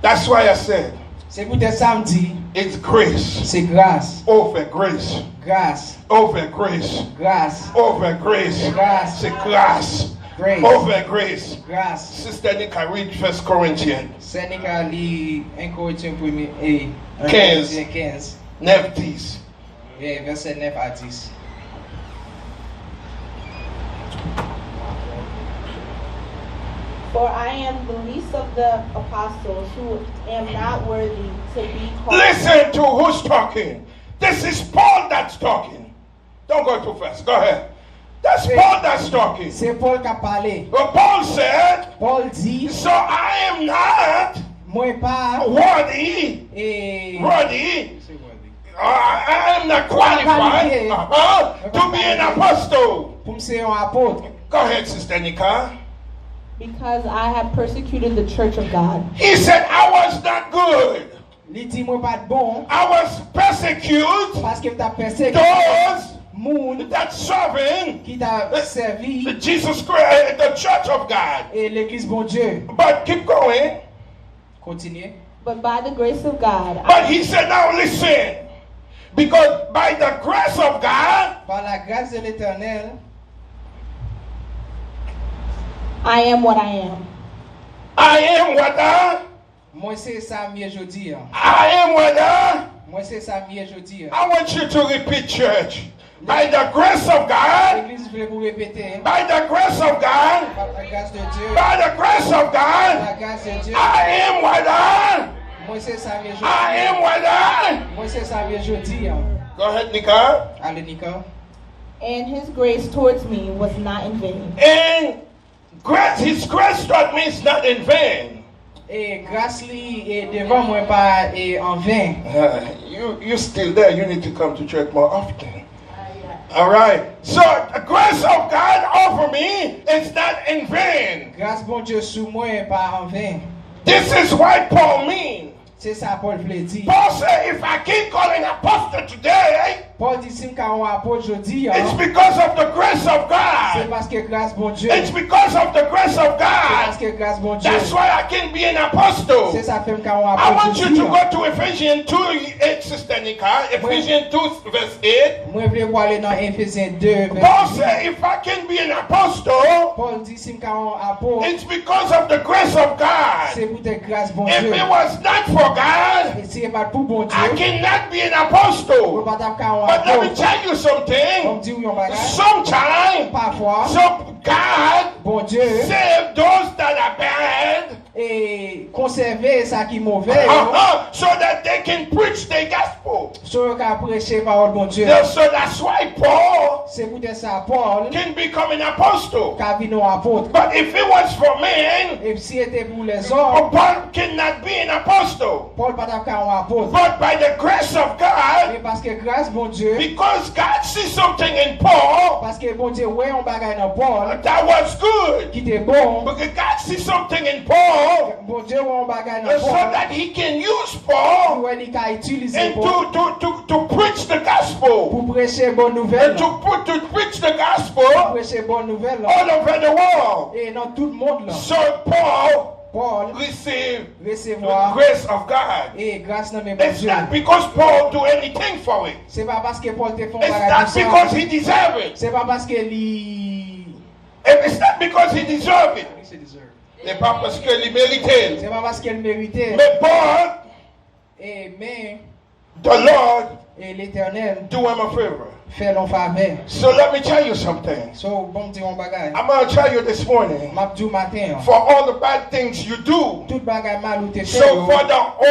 That's why I said C'est pour te samedi, it's grace c'est grâce, over grace, grâce, over grace, grâce, over grace. Grace. C'est grâce grace, over grace. grâce. Sister Nika, read 1 Corinthians C'est Nika lit 1 Corinthiens 1er et 1 15. Corinthiens 15, 9:10. et verset 9 à 10. For I am the least of the apostles, who am not worthy to be called. Listen to who's talking. This is Paul that's talking. Don't go too fast. Go ahead. That's Paul that's talking. C'est Paul qui a parlé. But Paul said, Paul dit, so I am not moi pas worthy, et worthy. I am not qualified to be an apostle. pour me ser un apôtre. Go ahead, Sister Nika. Because I have persecuted the church of God. He said, I was not good. Li dit moi pas de bon I was persecuted parce que t'as persécuté those moun that serving qui t'a servi Jesus Christ, the church of God. et l'église bon Dieu. But keep going. Continuez. But by the grace of God, But he said, now listen. Because by the grace of God, Par la grâce de l'Éternel, I am what I am. I am what moi c'est ça mieux jodi. I am what Moi c'est ça mieux jodi. I want you to repeat, church. By the grace of God, L'église voulait vous répéter. by the grace of God, Par la grâce de Dieu, by the grace of par God, la grâce de Dieu, I am what moi c'est ça mieux jodi. I am what Moi c'est ça mieux jodi. Go ahead, Nika. Allez Nika. And his grace towards me was not in vain. And grace, his grace toward me is not in vain. Et grâce li est devant moi pas et en vain. You still there. You need to come to church more often. All right. So the grace of God over me is not in vain. Grâce bon Dieu sous moi et pas en vain. This is what Paul means. C'est ça Paul voulait dire. Paul said, if I keep calling apostle today, Paul dit si m'ka un apôtre jodi, it's because of the grace of c'est God. parce que grâce bon Dieu. It's because of the grace of C'est parce God. que grâce bon Dieu. That's why I can be an apostle. C'est ça fait m'ka un I want apôtre you jodi. to go to Ephesians 2:8, Sister Nika. Ephesians 2 verse 8. Moi voulais voir aller dans Éphésiens 2 Paul verset said, if I can be an apostle, Paul dit si m'ka un apôtre, it's because of the grace of God. c'est pour tes grâces bon If Dieu. it was not for God, Et si c'est pas pour bon I Dieu, cannot be an on apostle. pas t'apka un But let me apôtre. tell you On something. dit oui on bagage. Sometimes, Parfois, God bon Dieu save those that are bad et conserver ça qui est mauvais, so that they can preach the gospel. sur qu'à prêcher parole bon Dieu. So that's why Paul C'est pour ça Paul can become an apostle. qu'a vu nos apôtres. But if it was for men, Et si c'était pour les hommes, Paul cannot be an apostle. Paul pas t'apka un apôtre. But by the grace of Mais God, parce que grâce bon Dieu, because God sees something in Paul parce que bon Dieu ouais on bagaille dans Paul that was good. qui était bon, Because God sees something in Paul bon Dieu ouais on bagaille dans so Paul. that he can use Paul Ouais il a utilisé and Paul to preach the gospel. pour prêcher bonne nouvelle, And to preach the pour gospel prêcher bonne nouvelle all over the world. et dans tout le monde là. So Paul Paul received the recevoir grace of God. et grâce dans mes bon It's Dieu. not because Paul do anything for it. C'est pas parce que Paul te font It's bagaille not pour ça. because he deserve it. C'est pas parce que lui And it's not because he deserve it. C'est pas parce que il mérite. c'est pas parce qu'elle méritait. Mais Paul, Mais the Lord, et l'Éternel do him a favor. fait l'on faveur. So let me tell you something. So bon dire on bagaille. I'm going to tell you this morning. M'a dit matin. For all the bad things you do, Tout bagaille mal ou te fait. so for the whole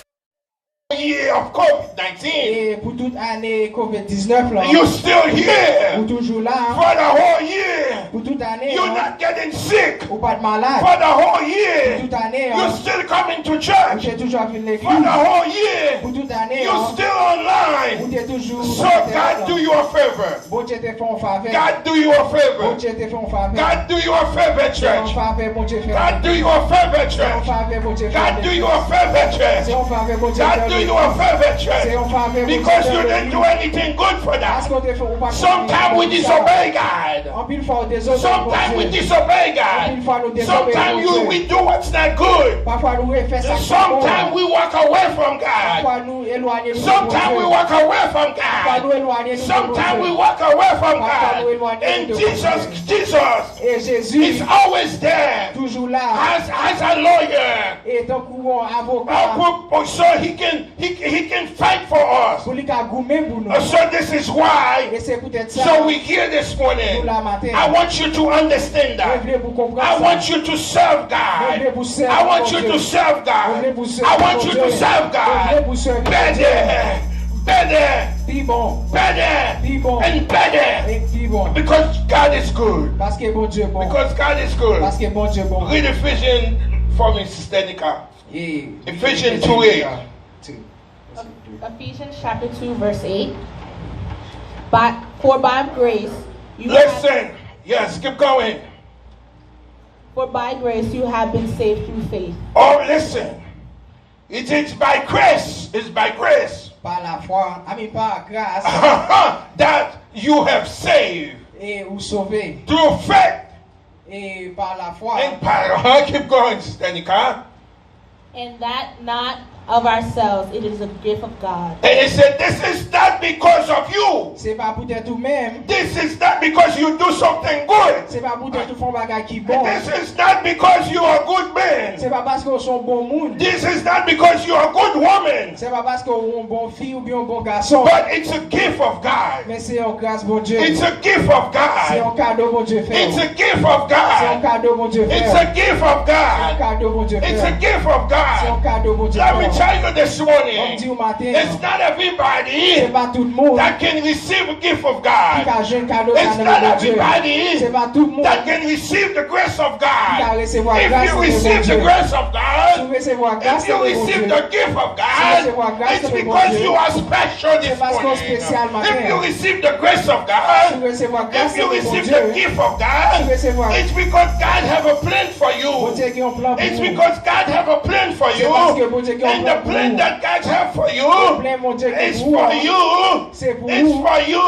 year of COVID-19, Et pour toute année COVID-19 là, you're still here. ou toujours là, For the whole year Pour toute année, You're not getting sick. ou pas de malade. For the whole Pour year, toute année, you're still coming to ou church. t'es toujours à l'église. For the whole year, Pour toute année, you're still ou online. t'es toujours. So God do you a favor. Bon Dieu te fait un faveur. God do you a Bon favor. Dieu te fait un faveur. God do you a favor, C'est un church. faveur, bon Dieu fait. God do you a favor, C'est un church. faveur, bon Dieu fait. God do you a favor, C'est church. un faveur, bon Dieu God fait. do you a favor, C'est church. un faveur, bon Dieu Because fait. you didn't do anything good for Parce that. qu'on te fait ou pas. Sometimes we disobey God. En pile fois, désolé. Sometimes we disobey En pile God. fois, nous désobéissons. Sometimes we do what's not good. Parfois, nous faisons ça. Sometimes we walk away from God. Parfois, nous éloignons. Sometimes we walk away from Parfois, nous God. éloignons. Sometimes we walk away from God. And Jesus Et Jésus is always there toujours là. as a lawyer. Et donc, un avocat. So he can fight for us. Pour lui qu'a goumé pour nous. So this is why. Et c'est peut-être ça. So we hear this morning. Pour la matin. I want you to understand Je that. voulais vous comprendre I ça. want you to serve God. Je voulais vous servir I want mon you Dieu. to serve Je voulais God. vous I servir want mon you Dieu. to serve Je voulais God. vous servir mon Dieu. Better, Puis bon. better, Puis bon. and better. Et puis bon. Because God is good. Parce que bon Dieu bon. Because God is good. Parce que bon Dieu bon. Read Ephesians for me, Sister Nika. Et Ephesians 2:8. Ephesians chapter 2, verse 8. For by grace you Listen. Yes, keep going. for by grace you have been saved through faith. Oh, listen. It is by grace. It's by grace par la foi, par grâce, that you have saved. et ou sauvé. Through faith. Et par la foi. And by, keep going, Sister Nika. And that not of ourselves, it is a gift of God. And he said, this is not because of you. C'est pas pour être toi-même. This is not because you do something good. C'est pas pour être font bagage qui bon. This is not because you are a good C'est man. pas parce qu'on sont bon monde. This is not because you are a good woman. C'est pas parce qu'on est bon fille ou bien un bon garçon. But it's a gift of God. Mais c'est un grâce bon Dieu. It's a gift of C'est un God. cadeau bon Dieu fait. It's a gift of C'est un God. cadeau bon Dieu fait. It's a gift of C'est un God. cadeau bon Dieu It's a fait. gift of C'est un God. cadeau bon Dieu Let me fait. tell you this On morning, dit au matin. it's not C'est everybody pas tout le monde that can receive a gift of qui God. a joué un cadeau It's dans not le Dieu. everybody C'est pas tout le monde that qui can receive the grace of a God. recevoir If grâce you de receive Dieu. the grace of Tu God, recevoir grâce if you de receive Dieu. the gift of recevoir God, grâce it's de because Dieu. you are special this C'est parce qu'on morning. spécial matin. If you receive the grace of Tu God, recevoir grâce if you de receive Dieu. the gift of Tu God, recevoir. it's because God have a plan for Bon you. Dieu qui a un plan pour It's vous. because God have a plan for you. C'est parce que bon Dieu qui a un And plan the pour plan vous. that God have for Le you plan mon Dieu qui is est pour for vous. you. C'est pour It's vous. for C'est you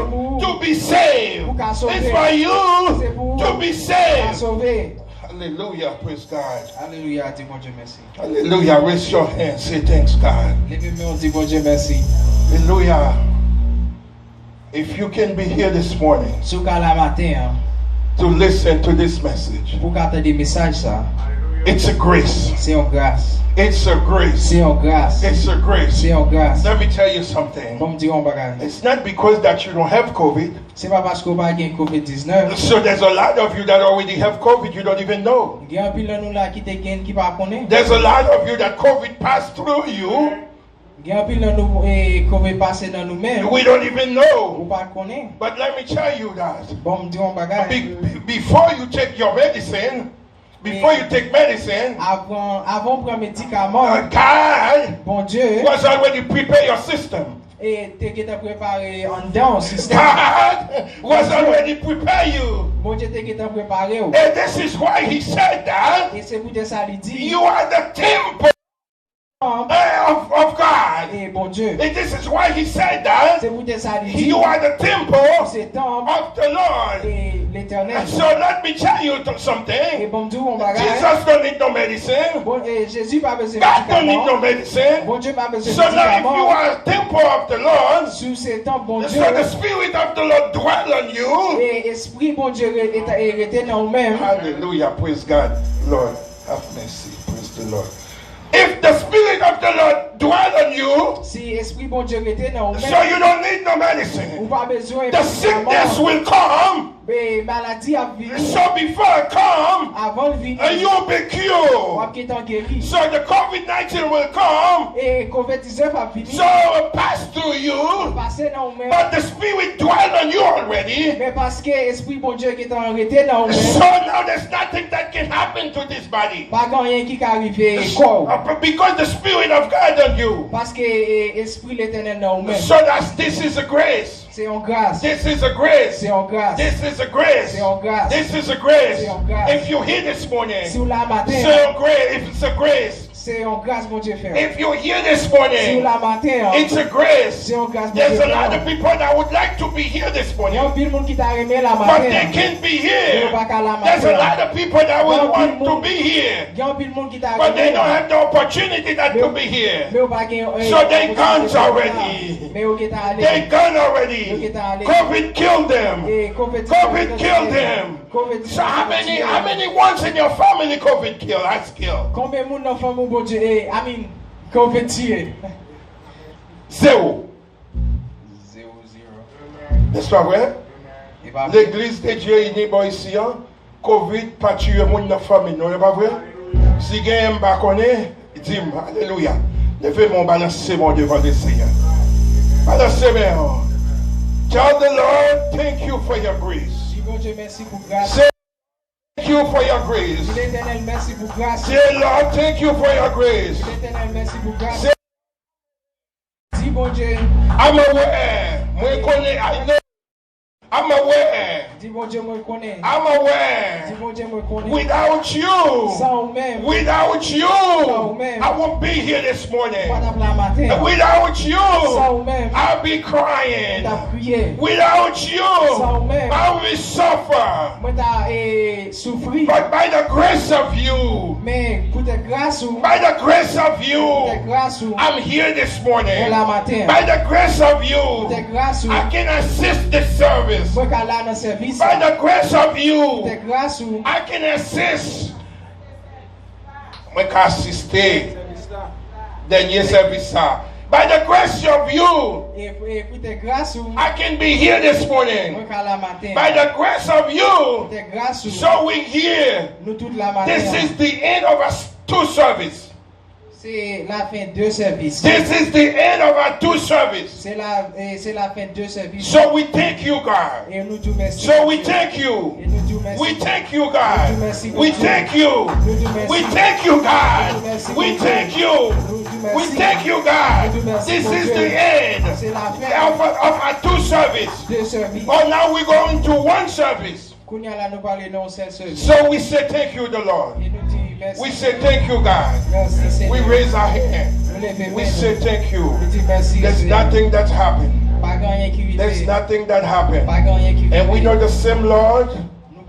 pour to be saved. Pour qu'à sauver. It's for C'est you pour to be à saved. sauver. Hallelujah. Praise God. Alléluia, dis bon Dieu merci. Hallelujah. Raise your hand. Say thanks, God. Levez-moi, on dit bon Dieu merci. Hallelujah. If you can be here this morning Sou ka la matin, to listen to this message, pour qu'à des messages ça, it's a grace. c'est en grâce. It's a grace. C'est en grâce. It's a grace. C'est en grâce. Let me tell you something. Comme dit on bagage. It's not because that you don't have COVID. C'est pas parce qu'on pas gain COVID-19. So there's a lot of you that already have COVID, you don't even know. Il y a un pile nous là qui te gagne qui pas connaît. There's a lot of you that COVID passed through you. Il y a un pile nous COVID passé dans nous-mêmes. We don't even Ou know. pas connaît. But let me tell you that Bon dit on bagage. before you take your medicine, before you take medicine, Avant prendre médicament, God bon Dieu, was already prepare your system. et te qui t'a préparé en dedans système. God was already prepare you. Bon Dieu te qui t'a préparé. And this is why he said that Et c'est pour ça il dit. you are the temple of God. Et bon Dieu. And this is why he said that C'est pour ça il dit. you are the temple C'est temple of the Lord. et l'éternel. So let me tell you Et something. bon Dieu on bagage. Jesus don't need no medicine. Bon, et Jésus pas besoin de God don't need no médicament. medicine. Bon Dieu pas besoin So de now if you médicament. are a temple of the Lord, Sous ces temps, bon Dieu. so the Spirit of the Lord dwell on you. Et esprit bon Dieu est dans nous-mêmes. Hallelujah. Praise God. Lord, have mercy. Praise the Lord. If the Spirit of the Lord dwell on you, Si esprit bon Dieu était dans so nous-mêmes. you don't need no Ou medicine. pas besoin de The sickness médicament. will come, Mais maladie a venu. So before it come, Avant de venir. you'll be On cured. qui est en guéri. So the COVID-19 will come, Et COVID-19 a venu. so it will pass through you, Passer dans le but the Spirit dwell on you already. mais parce que l'esprit bon Dieu qui est arrêté dans le So now there's nothing that can happen to this body. pas rien qui arrive corps. Because the Spirit of God on you. Parce que l'esprit l'éternel dans le So this is a grace. c'est en grâce. This is a grace. C'est en grâce. This is a grace. C'est en grâce. This is a grace. C'est en grâce. If you're here this morning, Si vous la matin, say a grace. If it's a grace. c'est en grâce mon Dieu fait. If you're here this Si vous morning, la matin, it's a grace. c'est en grâce mon There's Dieu a lot of fait. people that would like to be here this Il y morning, a pile monde qui t'a aimé la but matin. they can't be Il y here. a pas qu'à la There's a matin. lot of people that would want to be here, Il y a pile monde qui t'a but they aimé. don't have the opportunity that to be here. Mais on pas gain. So they gone already. Mais on qui t'a allé. They gone already. COVID killed them. COVID killed them. So how many ones in your family COVID killed? That's killed. Combien de monde dans famille bon Dieu I mean COVID tué? Zéro. 0. N'est-ce pas vrai? L'église de Dieu est née ici, hein? COVID pas tué monde dans la famille, non, n'est pas vrai? Si quelqu'un ne connaît, dis-moi, alléluia. Levez mon balancer mon devant le Seigneur. Balancez-moi. Tell the Lord, thank you for your grace. Dis bon Dieu merci pour grâce. Say thank you for your grace. Dis l'Éternel merci pour grâce. Say Lord, thank you for your grace. Dis l'Éternel merci pour grâce. Say, Dis bon Dieu. I'm aware. Moi connais, I know. I'm aware. Dis bon Dieu moi connais. I'm aware. Dis bon Dieu moi connais. Without you, Sans même. without you, I won't be here this morning. Madame la matin. Without you, Sans même. I'll be crying. T'as prié. Without you, Sans même. I will suffer. Moi t'as souffri. But by the grace of you, Mais pour ta grâce ou. by the grace of Ta you, grâce ou. I'm here this morning. La matin. By the grace of Ta you, grâce ou. I can assist the service. Moi qu'à là dans service. By the grace of Ta you, grâce ou. I can assist. Moi can assister. Dernier service. By the grace of you, Et pour ta grâce ou. I can be here this Moi morning. qu'à la matin. By the grace of you, Ta grâce ou. so we here. Nous toute la matin. This is the end of our two service. C'est la fin de service. This is the end of our two service. C'est la fin de service. So we thank you, God. Et nous tout merci. So we thank you. Et nous tout merci. We thank you, God. We thank you. We thank you, God. We thank you. We thank you, God. This is the end C'est la fin of our two service. de service. Oh, now we're going to one service. Kounya la nous parler non seul service. So we say thank you, the Lord. Et nous dit merci. We say thank you, God. Merci Seigneur. We raise our hand. Nous levons We main. say thank you. Nous dit merci. There's Seigneur. nothing that's happened. Pas rien qui There's vient. nothing that happened. Pas rien qui And we vient. know the same Lord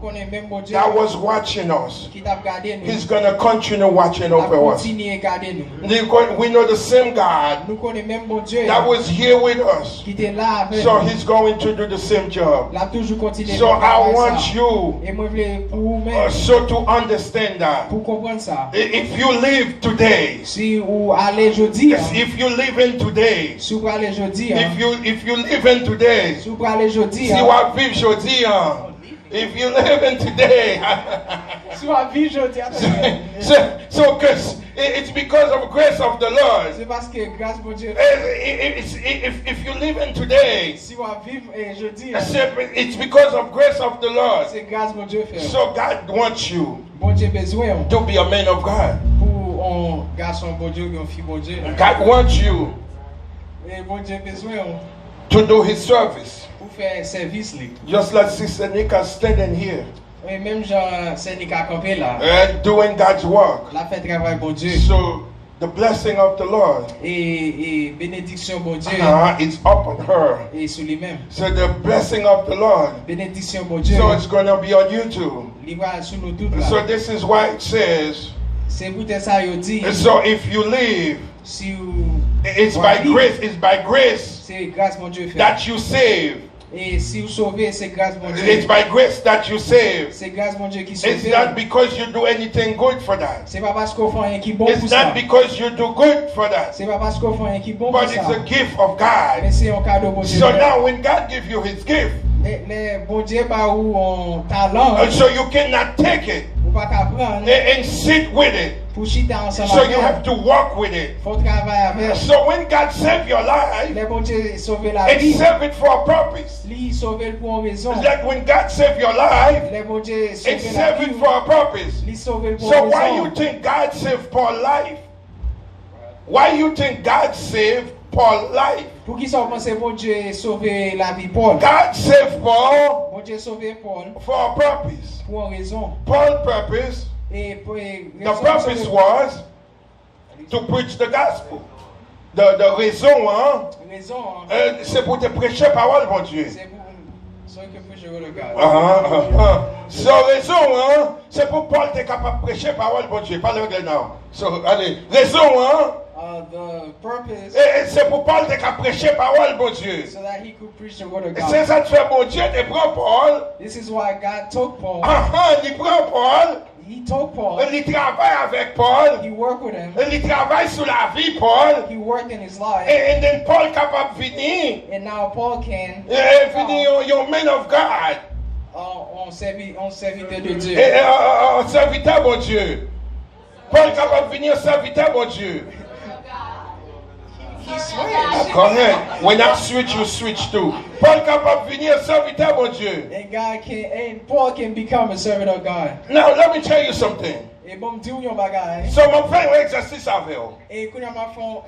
Nous connaissons même bon Dieu that was watching us. qui t'a gardé nous. He's going to continue watching A over us. continuer garder nous. We know the same God Nous connaissons même bon Dieu that was here with us. qui était là avec So nous. he's going to do the same job. L'a toujours continué. So de I faire want ça. you Et moi je voulais pour vous-même so to understand that. pour comprendre ça. If you live today, Si vous allez jeudi, if you live in today, si vous allez jeudi, if you live in today, si vous allez jeudi, si vous vivez jeudi, if you live in today, si vous allez jeudi, so it's because of grace of the Lord. c'est parce que grâce mon Dieu. If you live in today, Si vous vivez jeudi, it's because of grace of the Lord. c'est grâce mon Dieu fait. So God wants you Bon Dieu besoin to be a man of God. pour un garçon bon Dieu, une fille bon Dieu. God wants you Et bon Dieu besoin to do His service. pour faire service li. Just like Sister Nika standing here Et même Jean Sénica campé là, and doing God's work. la fait travail bon Dieu. So the blessing of the Lord Et bénédiction bon Dieu is upon her. et sur lui-même. So the blessing of the Lord, Bénédiction bon Dieu. so it's going to be on you too. Il va sur nous toutes So là. this is why it says, C'est pour ça yo dit so if you live, si vous it's by grace c'est grâce mon Dieu fait. that you save. Et si vous sauvez c'est grâce mon Dieu. It's by grace that you save. C'est grâce mon Dieu qui It's sauve. not because you do anything good for that. C'est pas parce qu'on fait rien qui bon pour It's ça. not because you do good for that. C'est pas parce qu'on fait rien qui bon pour But ça. it's a gift of God. Mais c'est un cadeau bon Dieu. So now when God gives you His gift, Les bon Dieu ba ou un talent. And so you cannot take it Ou pas qu'à prendre. and sit with it. Pour chiter ensemble So avec you have to walk with it. faut travailler avec. So when God saved your life, Les bon Dieu sauver la it vie. saved it for a purpose. Lui sauver pour une raison. Like when God saved your life, Les bon Dieu it sauver la saved it vie. for a purpose. Lui sauver pour So une why raison. you think God saved Paul's life? Why you think God saved Paul's life? Pour qui ça pense bon Dieu sauver la vie Paul? God saved Paul Bon Dieu sauver Paul for a purpose. pour une raison. Paul's purpose, Et pour the purpose was to preach the gospel. The raison, hein, raison. c'est pour te prêcher la parole, mon Dieu. C'est pour ceux qui prêchent le gars. So raison, hein, c'est pour Paul t'es capable de prêcher la parole, mon Dieu. Pas l'anglais now. So, allez, raison, hein. The purpose Et c'est pour Paul t'es capable de prêcher la parole, mon Dieu. so that he could preach the word of C'est God. ça que fait mon Dieu, tu prends Paul. This is why God took Paul. Il prend Paul. He took Paul. Il travaille avec Paul. He worked with him. Il travaille sur la vie, Paul. He worked in his life. Et then Paul capable de venir. And now Paul can Et venir, you're man of God. on serviteur de Dieu. Et serviteur, mon Dieu. Paul capable de venir serviteur, mon Dieu. He switched. Correct. When I switch, you switch too. Paul capable de venir serviteur, mon Dieu. And Paul can become a servant of God. Now, let me tell you something. Et bon Dieu yon bagay. So, mon frère, un exercice avec vous. Et kounya ma fon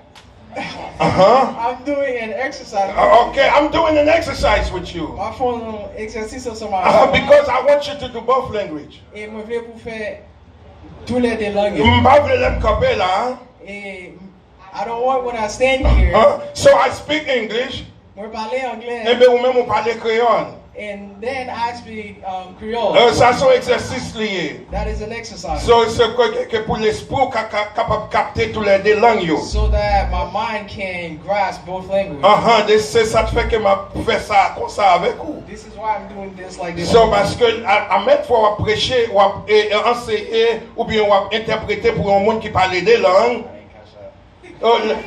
Uh-huh. I'm doing an exercise. Okay, I'm doing an exercise with you. Ma fon exercice sur ma Because I want you to do both language. Et moi vle pour faire tous les deux langues. M'pa vle lem kampe la. Et I don't want when I stand here. So I speak English. Moi parler anglais. Et bien ou même ou parler créole. And then I speak Creole. Ça sont exercices liés. That is an exercise. So c'est que pour l'esprit capable capter tous les deux langues. So that my mind can grasp both languages. C'est ça qui fait que m'a fait ça comme ça avec vous. This is why I'm doing this like this. So parce que à mettre fois prêcher ou enseigner ou bien ou interpréter pour un monde qui parle deux langues.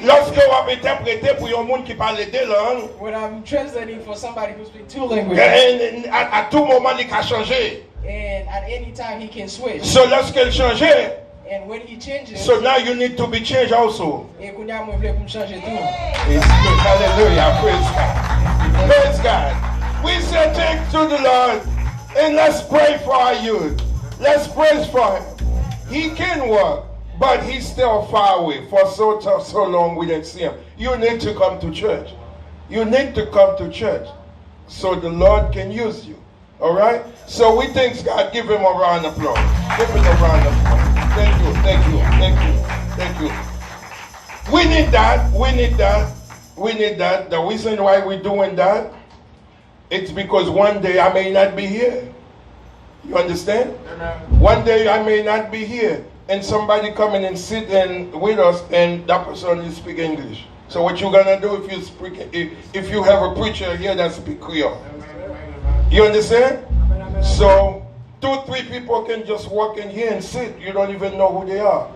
Lorsque vous interprétez pour un monde qui parle deux langues, when I'm translating for somebody who speaks two languages, à tout moment il can changer. And at any time he can switch. So lorsqu'il change, and when he changes, so now you need to be changed also. Et kounya moi vle pou changer tout. Hallelujah, praise God. Praise God. We say thanks to the Lord and let's pray for our youth. Let's praise for him. He can work. But he's still far away. For so long we didn't see him. You need to come to church. You need to come to church so the Lord can use you. All right? So we thank God. Give him a round of applause. Give him a round of applause. Thank you. Thank you. Thank you. Thank you. We need that. We need that. We need that. The reason why we're doing that, it's because one day I may not be here. You understand? One day I may not be here. And somebody come in and sit in with us, and that person is speak English. So what you gonna do if you speak, if you have a preacher here that speak Creole? You understand? So 2-3 people can just walk in here and sit. You don't even know who they are.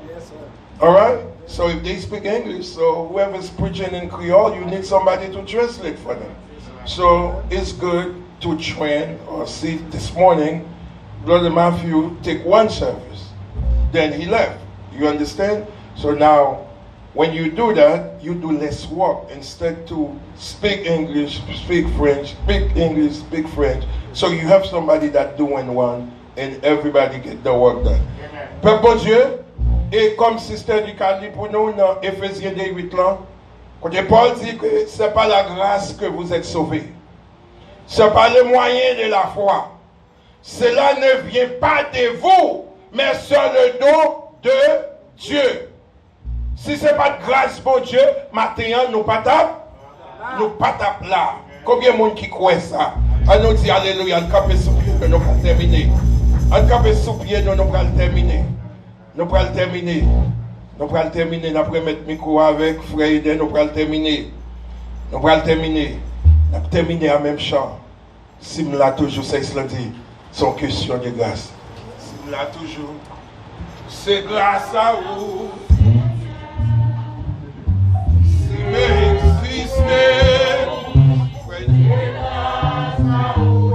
All right. So if they speak English, so whoever's preaching in Creole, you need somebody to translate for them. So it's good to train or see. This morning, Brother Matthew take one service. Then he left. You understand? So now, when you do that, you do less work instead to speak English, speak French, speak English, speak French. So you have somebody that doing one, and everybody get the work done. Père bon Dieu, et comme Sister Ducat dit pour nous dans Éphésiens 8 là, quand Paul dit que c'est pas la grâce que vous êtes sauvés, c'est pas le moyen de la foi. Cela ne vient pas de vous, mais sur le dos de Dieu. Si ce n'est pas de grâce pour Dieu, maintenant nous pas tape là. Combien de monde qui croit ça? On nous dit alléluia, on capé sous pied, nous allons terminer. On capé sous pied, nous allons terminer. Nous allons terminer. Nous allons terminer. Nous allons mettre le micro avec frère Eden, nous allons terminer. Nous allons terminer. Nous allons terminer en même chant. Si nous l'avons toujours, c'est cela dit, c'est question de grâce. Là toujours, c'est grâce à vous. Si m'existez, c'est grâce à vous.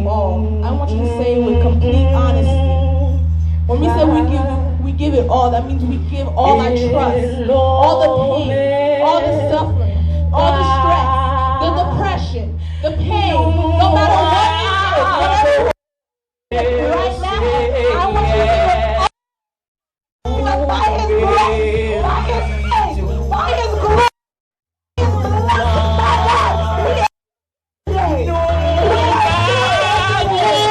it all. I want you to say it with complete honesty. When we say we give it all, that means we give all our trust, all the pain, all the suffering, all the stress, the depression, the pain, no matter what it is, whatever right now, I want you to because by His grace, by His faith, by His grace, His blessing, by God, we are today.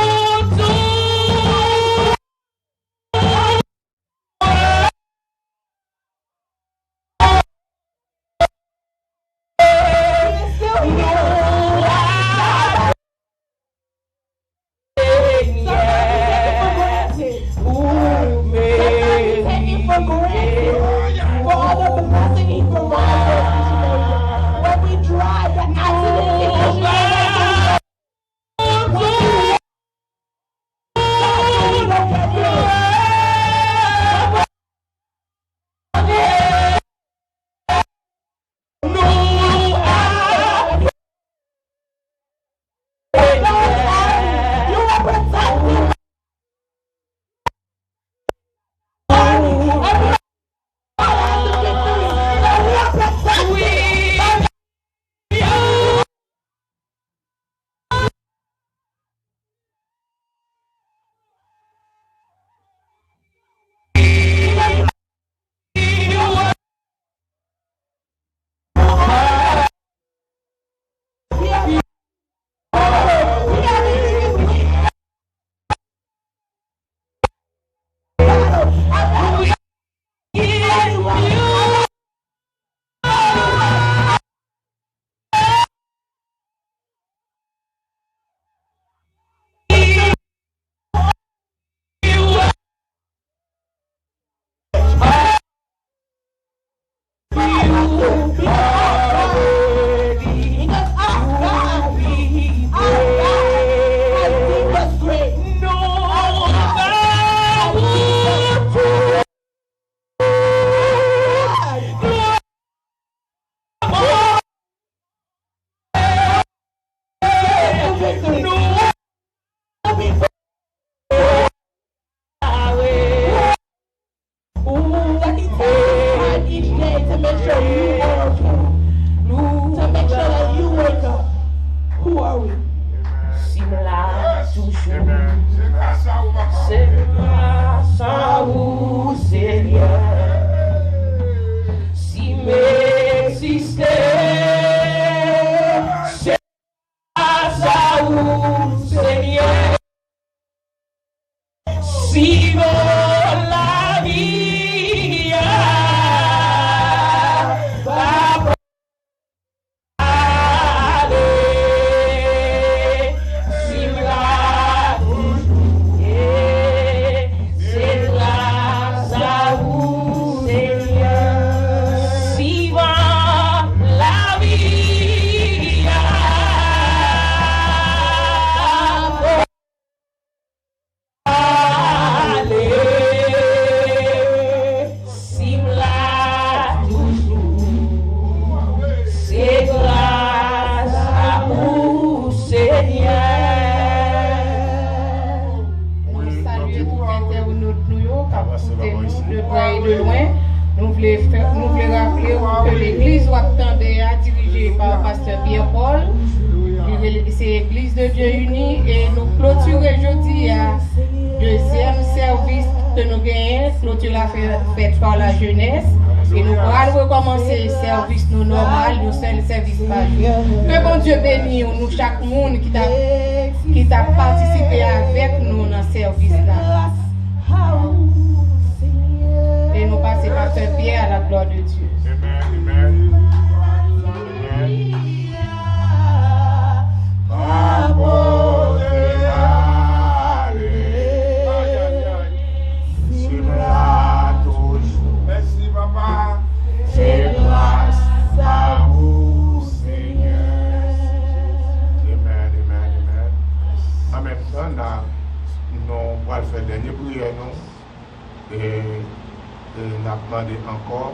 Encore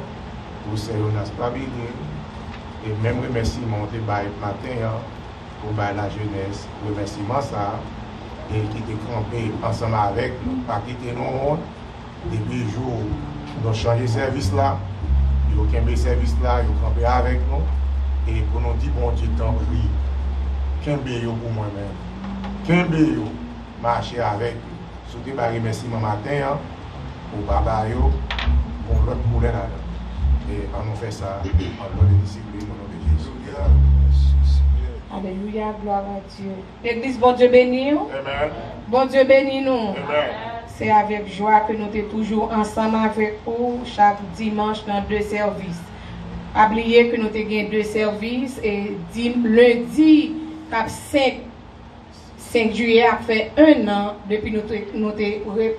pour ces stabilité et même remerciement de matin pour la jeunesse, remerciement ça et qui était campé ensemble avec nous, pas quitter nous. Depuis le jour où nous avons changé le service là, ils ont campé le service là, ils ont campé avec nous. Et pour nous dire, bon Dieu, tant pis, campé pour moi-même, campé marcher avec eux. Surtout, je remercie mon matin pour papa, pour l'autre poulet là. Et on nous fait ça en nom de discipline, au nom de Jésus. Alléluia, gloire à Dieu. L'église, bon Dieu béni nous. Amen. Bon Dieu béni nous. Amen. C'est avec joie que nous sommes toujours ensemble avec vous chaque dimanche dans 2 services. Oubliez que nous avons 2 services et lundi, 5 juillet, a fait 1 an depuis que nous avons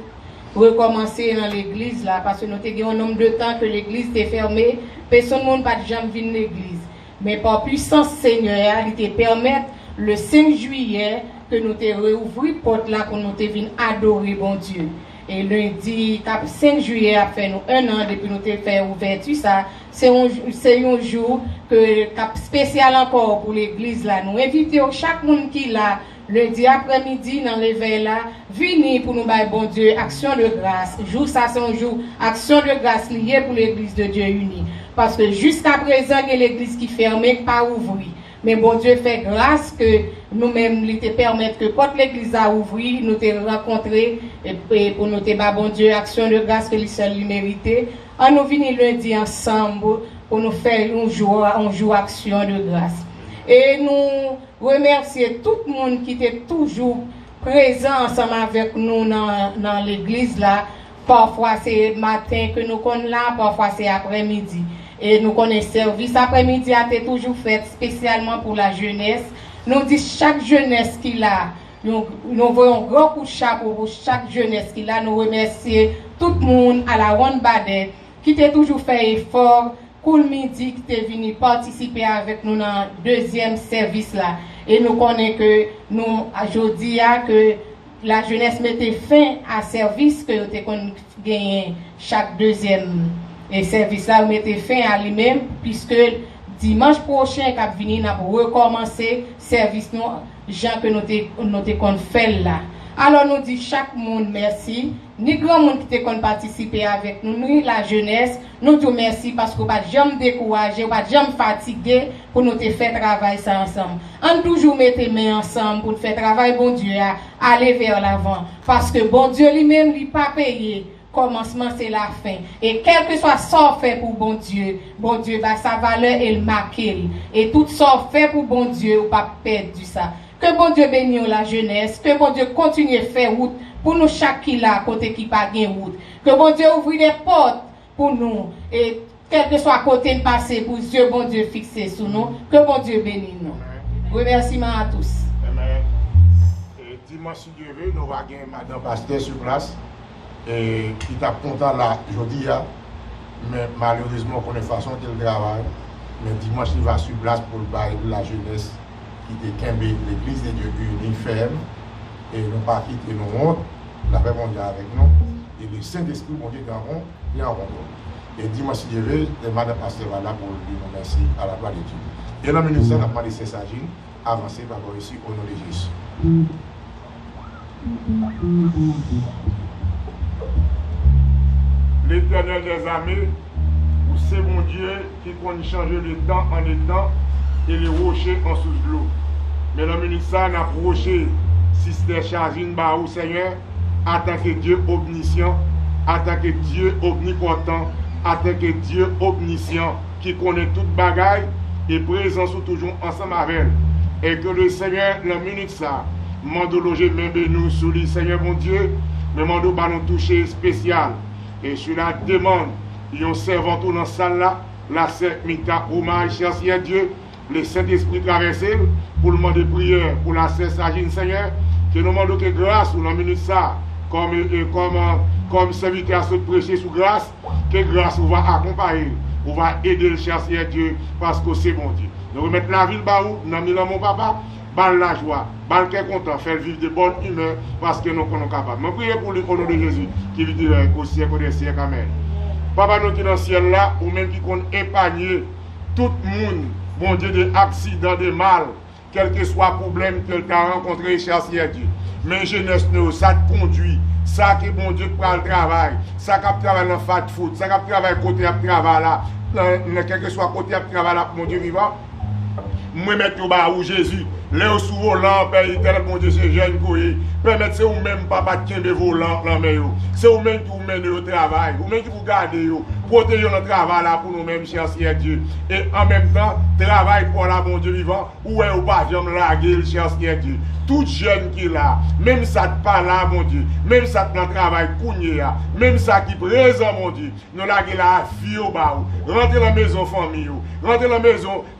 recommencé dans l'église là, parce que nous avons un nombre de temps que l'église était fermée, personne ne pas jamais venir dans l'église. Mais par puissance Seigneur, il te permet le 5 juillet que nous te réouvrir porte là pour nous te venir adorer bon Dieu. Et lundi 5 juillet a fait nous 1 an depuis nous te fait ouverture ça. C'est un jour que spécial encore pour l'église là. Nous invitons chaque monde qui là lundi après-midi dans l'éveil là, venez pour nous bailler bon Dieu action de grâce. Jour ça c'est un jour action de grâce liée pour l'église de Dieu unie. Parce que jusqu'à présent, il y a l'église qui fermée, pas ouvrie. Mais bon Dieu fait grâce que nous-mêmes, il te permettre que quand l'église a ouvert, nous te rencontrer et pour nous te bon Dieu, action de grâce que les seuls méritait. On nous venons lundi ensemble pour nous faire un jour action de grâce. Et nous remercions tout le monde qui était toujours présent ensemble avec nous dans l'église là. Parfois c'est matin que nous sommes là, parfois c'est après-midi. Et nous connaissons service après-midi a été toujours fait spécialement pour la jeunesse. Nous disons chaque jeunesse qui a, nous voyons un grand coup de chapeau pour chaque jeunesse qui a. Nous remercions tout le monde à la Ronde Badet qui a toujours fait effort. Cool Midi qui est venu participer avec nous dans le 2e service là. Et nous connaissons que nous, aujourd'hui, que la jeunesse mettait fin à service que nous gagné chaque 2e service là, nous mettez fin à lui-même, puisque dimanche prochain, quand venir, nous allons recommencer service nous, gens que nous avons fait là. Alors nous disons chaque monde merci, ni grand monde qui a participé avec nous, ni la jeunesse, nous disons merci parce que nous ne sommes pas jamais découragés, nous ne sommes pas jamais fatigués pour nous faire travail ça ensemble. On toujours mettre les mains ensemble pour faire travail bon Dieu à aller vers l'avant. Parce que bon Dieu lui-même n'est pas payé. Commencement c'est la fin. Et quel que soit ça fait pour bon Dieu va sa valeur et le marquer. Et tout ça fait pour bon Dieu, ou pas perdre ça. Que bon Dieu bénisse la jeunesse, que bon Dieu continue à faire route pour nous chaque qui là, côté qui pas gain route. Que bon Dieu ouvre des portes pour nous. Et quel que soit côté de passer pour Dieu, bon Dieu fixé sur nous. Que bon Dieu bénisse nous. Remerciements à tous. Amen. Et dimanche, si Dieu veut, nous allons gagner Madame Pasteur sur place. Et qui t'a content là aujourd'hui, mais malheureusement, on a une façon de travail. Mais dimanche, il va sur place pour le bail de la jeunesse qui était l'église de Dieu unie ferme. Et nous pas quitter nos hontes, la paix mondiale avec nous. Et le Saint-Esprit, mon Dieu, il est en rond. Et dimanche, si Dieu veut, Madame Pasteur va là pour lui remercier à la gloire de Dieu. Et dans le ministère, on a demandé ces sagines, avancer par ici au nom de Jésus. L'Éternel des armées, c'est mon Dieu qui peut changer le temps en étang et les rochers en sous de l'eau. Mais le ministère n'a approché Sister Chazine Barou, Seigneur, en tant que Dieu omniscient, en tant que Dieu omnipotent, en tant que Dieu omniscient, qui connaît toute bagaille et présent sous toujours ensemble avec elle. Et que le Seigneur, le ministère, m'a loger même nous sous lui, Seigneur mon Dieu, mais m'a nous toucher spécial. Et sur la demande, ils ont servant tout dans la salle là, la Sainte Mita, hommage, cher Dieu, le Saint-Esprit traversé, pour le monde de prière, pour la Sainte Sagine, Seigneur, que nous demandons que grâce, ou la minute ça, comme serviteur à se prêcher sous grâce, que grâce, on va accompagner, on va aider le cher Dieu, parce que c'est bon Dieu. Nous remettons la ville, dans mon papa, bal la joie, bal qui est content, faire vivre de bonne humeur parce que nous sommes capables. Je prie pour le nom de Jésus qui vit au siècle des siècles. Amen. Papa, nous sommes dans le ciel là, ou même qui compte épargner tout le monde, bon Dieu, des accidents, des mal, quel que soit le problème que tu as rencontré, cher Dieu. mais jeunesse, ça te conduit. Ça qui est bon Dieu prend le travail. Ça qui travaille dans fat food. Ça qui travaille côté de travail là. Dans quel que soit côté de travail là, mon Dieu vivant. Moi, mettre au bas où Jésus. Là, sous volant, Père éternel, mon Dieu, c'est jeune pour y. Permettez, c'est vous-même, papa, qui est volant, c'est vous-même qui vous menez au travail. Vous-même qui vous gardez, protégez le travail là pour nous-mêmes, cher Seigneur Dieu. Et en même temps, travail pour la bon Dieu vivant, où est-ce pas jamais la gueule, cher Seigneur Dieu. Tout jeune qui est là, même ça ne pas là, mon Dieu, même ça dans le travail, même ça qui est présent, mon Dieu, nous la gueule la vie au bas, rentrez dans la maison famille, rentrez dans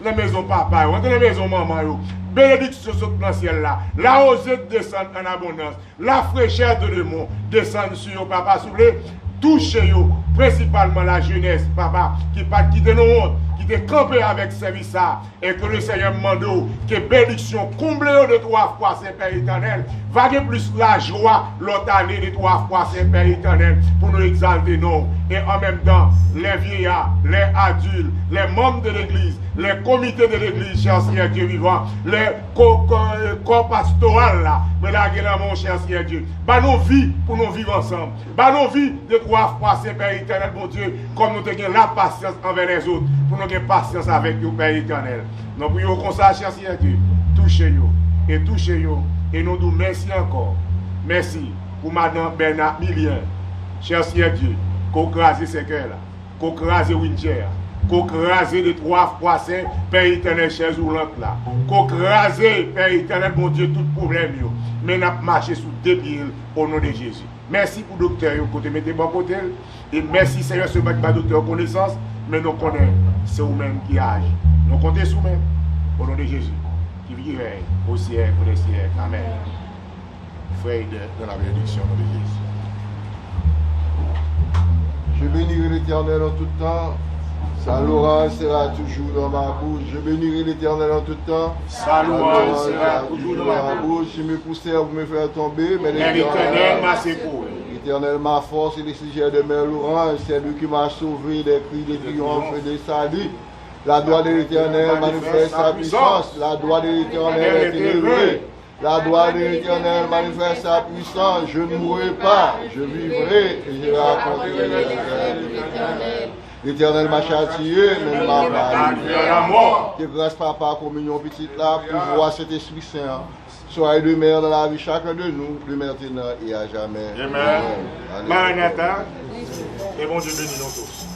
la maison papa, rentrez dans la maison maman. Bénédiction sur le ciel là. La rosette descend en abondance. La fraîcheur de démon descend sur vous, papa. S'il vous plaît, touchez-vous. Principalement la jeunesse, papa, qui pas quitter nos hontes, qui est campé avec service ça. Et que le Seigneur mande que bénédiction comble de 3 fois Saint-Père éternel. Vague plus la joie l'autre année de 3 fois Saint-Père éternel pour nous exalter nous. Et en même temps, les vieillards, les adultes, les membres de l'église, les comités de l'église, cher Seigneur Dieu vivant, les corps pastoraux là, mais là, mon cher Seigneur Dieu, bah nos vies pour nous vivre ensemble, bah nos vies de 3 fois Saint-Père éternel, mon Dieu, comme nous avons la patience envers les autres, pour nous avoir patience avec vous, Père éternel. Nous prions comme ça, cher Seigneur Dieu, touchez-vous, et nous nous merci encore. Merci pour Madame Bernard Millien, cher Seigneur Dieu, qu'on crase ces cœurs là, qu'on crase Wincher, qu'on crase les 3 fois Saint, Père éternel, chers oulantes là, qu'on crase, Père éternel, mon Dieu, tout problème, mais nous marché sous 2 pieds au nom de Jésus. Merci pour le docteur, côté mettez bon côté, et merci Seigneur, ce pas docteur connaissance, mais nous connaissons, c'est vous-même qui agit. Nous comptons sur vous-même, au nom de Jésus, qui vit au siècle, des siècles. Amen. Frère de la bénédiction de Jésus. Je bénirai l'Éternel en tout temps. Sa louange sera toujours dans ma bouche. Je bénirai l'Éternel en tout temps. Sa louange sera toujours dans ma bouche. Je me poussais à vous me faire tomber, mais l'Éternel m'a secouru. L'Éternel ma force et le sujet de mes louanges. C'est lui qui m'a sauvé des cris de triomphe et de salut. La gloire de l'Éternel manifeste sa puissance. La gloire de l'Éternel est élevée. La gloire de l'Éternel manifeste sa puissance. Je ne mourrai pas, je vivrai et je raconterai l'Éternel. L'Éternel m'a châtié, mais ne m'a pas livré. Que grâce papa, communion petite là, pour voir cet Esprit Saint. Soyez de mer dans la vie chacun de nous, de maintenant et à jamais. Amen. Maranatha. Et bon Dieu bénit nous tous.